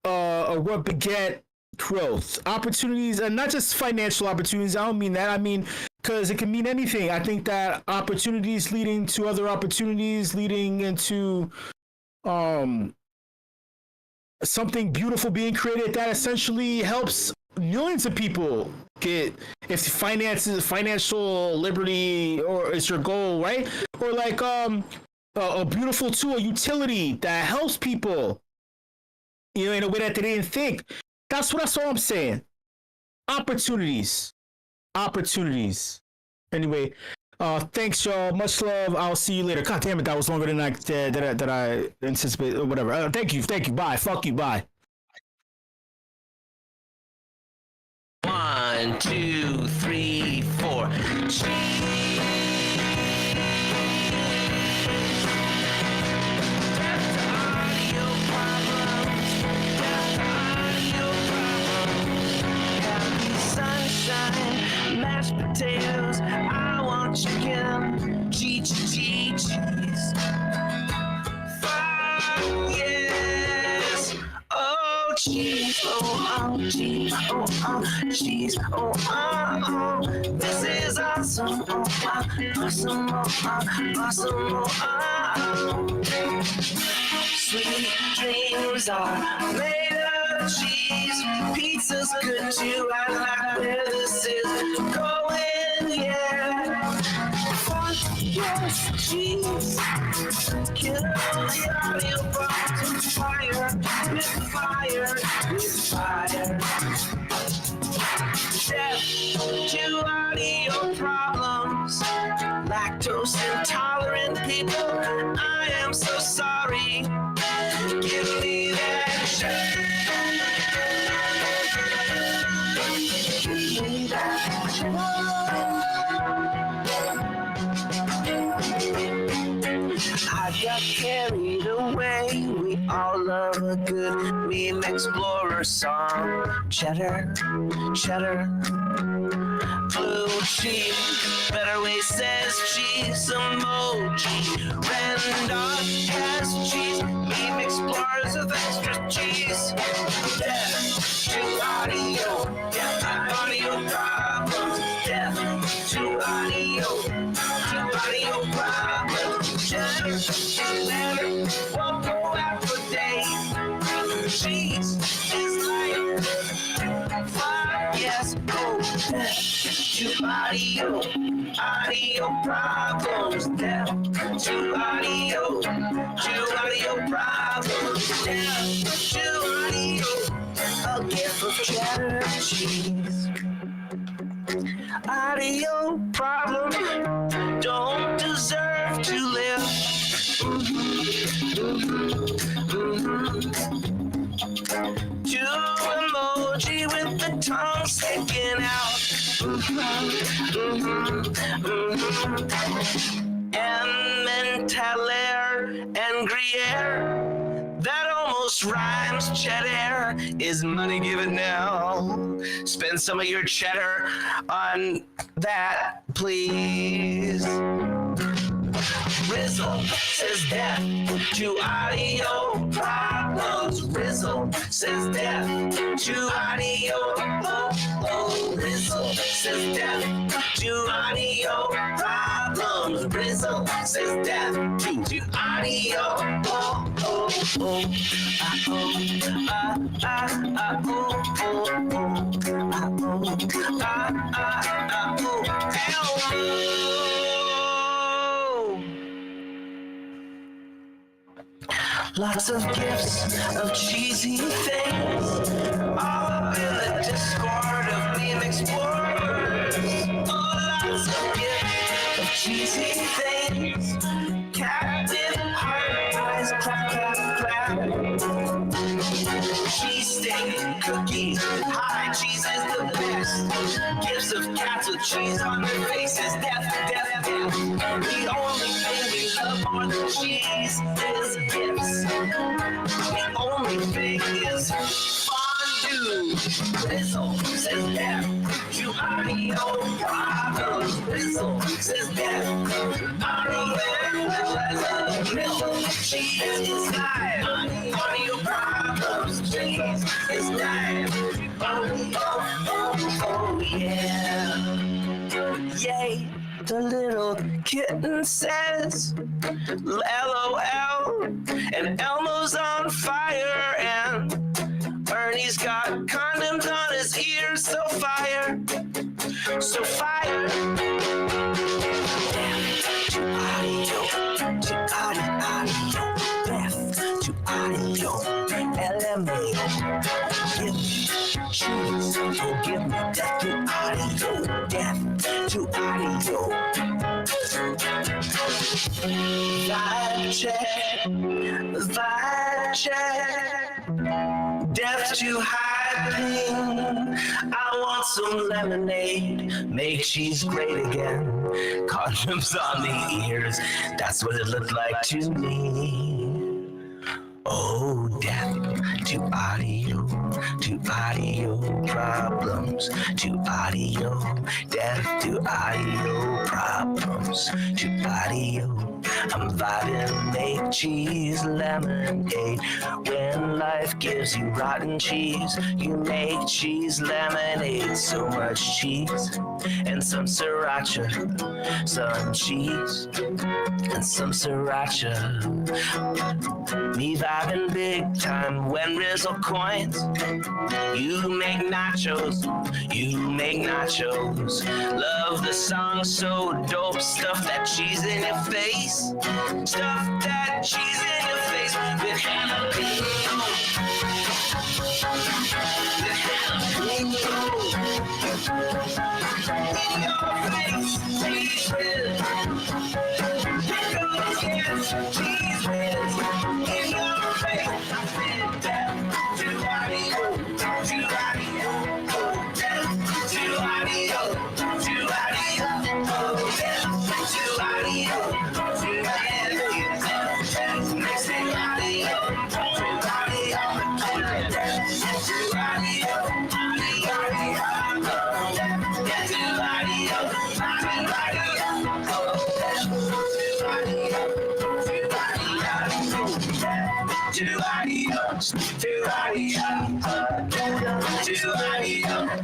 what beget growth. Opportunities, and not just financial opportunities. I don't mean that. I mean, because it can mean anything. I think that opportunities leading to other opportunities, leading into something beautiful being created that essentially helps millions of people get, if financial liberty or is your goal, right? Or like a beautiful tool, a utility that helps people, you know, in a way that they didn't think. That's all I'm saying. Opportunities. Anyway, thanks y'all. Much love. I'll see you later. God damn it, that was longer than I anticipated. Or whatever. Thank you. Bye. Fuck you. Bye.
1, 2, 3, 4. Mashed potatoes, I want chicken, cheese. Fuck yes, oh cheese, oh cheese, oh cheese, oh. This is awesome, awesome, oh. Sweet dreams are made of cheese. Pizza's good too. I like where this is going, yeah. Fuck yes, cheese. Kill the audio box with fire. Death to audio problems. Lactose intolerant people, I am so sorry. Give me that shit. Give me that shit. I got carried away. We all love a good meme explorer song. Cheddar. Blue cheese, better way says cheese emoji. Randolph has cheese, meme explorers with extra cheese. Death to audio problems. Death to audio problems. Cheddar never won't go out for days. Cheese is like fuck yes, oh. to audio, audio problems, down to audio problems, down to audio, a gift of cheddar cheese. Audio problems don't deserve to live. To emoji with the tongue sticking out. Emmentaler and Gruyere, that almost rhymes. Cheddar is money given now. Spend some of your cheddar on that, please. Rizzle says death to audio problems. Rizzle says death to audio. Oh, Rizzle says death to audio problems. Rizzle says death to audio. Oh, oh, oh, ah, oh, ah, oh, oh, oh, ah, oh, Elmo. Lots of gifts of cheesy things, all up in the Discord of meme explorers. Oh, lots of gifts of cheesy things, captive heart eyes, clap, clap, clap. Cheese steak, cookies, high cheese is the best. Gifts of cats with cheese on their faces, death, death, death. The only thing we love more than cheese is gifts. The only thing is fondue. Rizzle says death to audio problems. Rizzle says death to audio milk. Cheese is live. Audio problems. Cheese is live. Oh, yeah. Yay. The little kitten says LOL, and Elmo's on fire, and Ernie's got condoms on his ears, so fire, so fire. To audio, to audio, death to audio, LMA, give me cheese, oh give me death to audio, death to audio. Vibe check, death to high pain. I want some lemonade, make cheese great again. Condoms on the ears, that's what it looked like to me. Oh, death to audio problems, to audio, death to audio problems, to audio. I'm vibing, make cheese lemonade. When life gives you rotten cheese, you make cheese lemonade. So much cheese and some sriracha, some cheese and some sriracha. Me vibing big time when Rizzle coins. You make nachos, you make nachos. Love the song so dope, stuff that cheese in your face. Stuff that cheese in your face with jalapeno. With jalapeno. In your face, cheese whiz. Pickles, yes, cheese whiz. In your face, death to audio, to audio, death to audio, to audio, death to audio.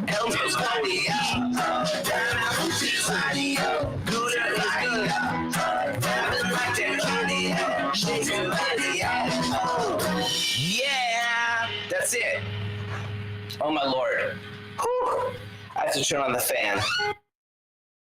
Elmo's audio. Yeah, that's it. Oh my lord. Whew.
I have to turn on the fan.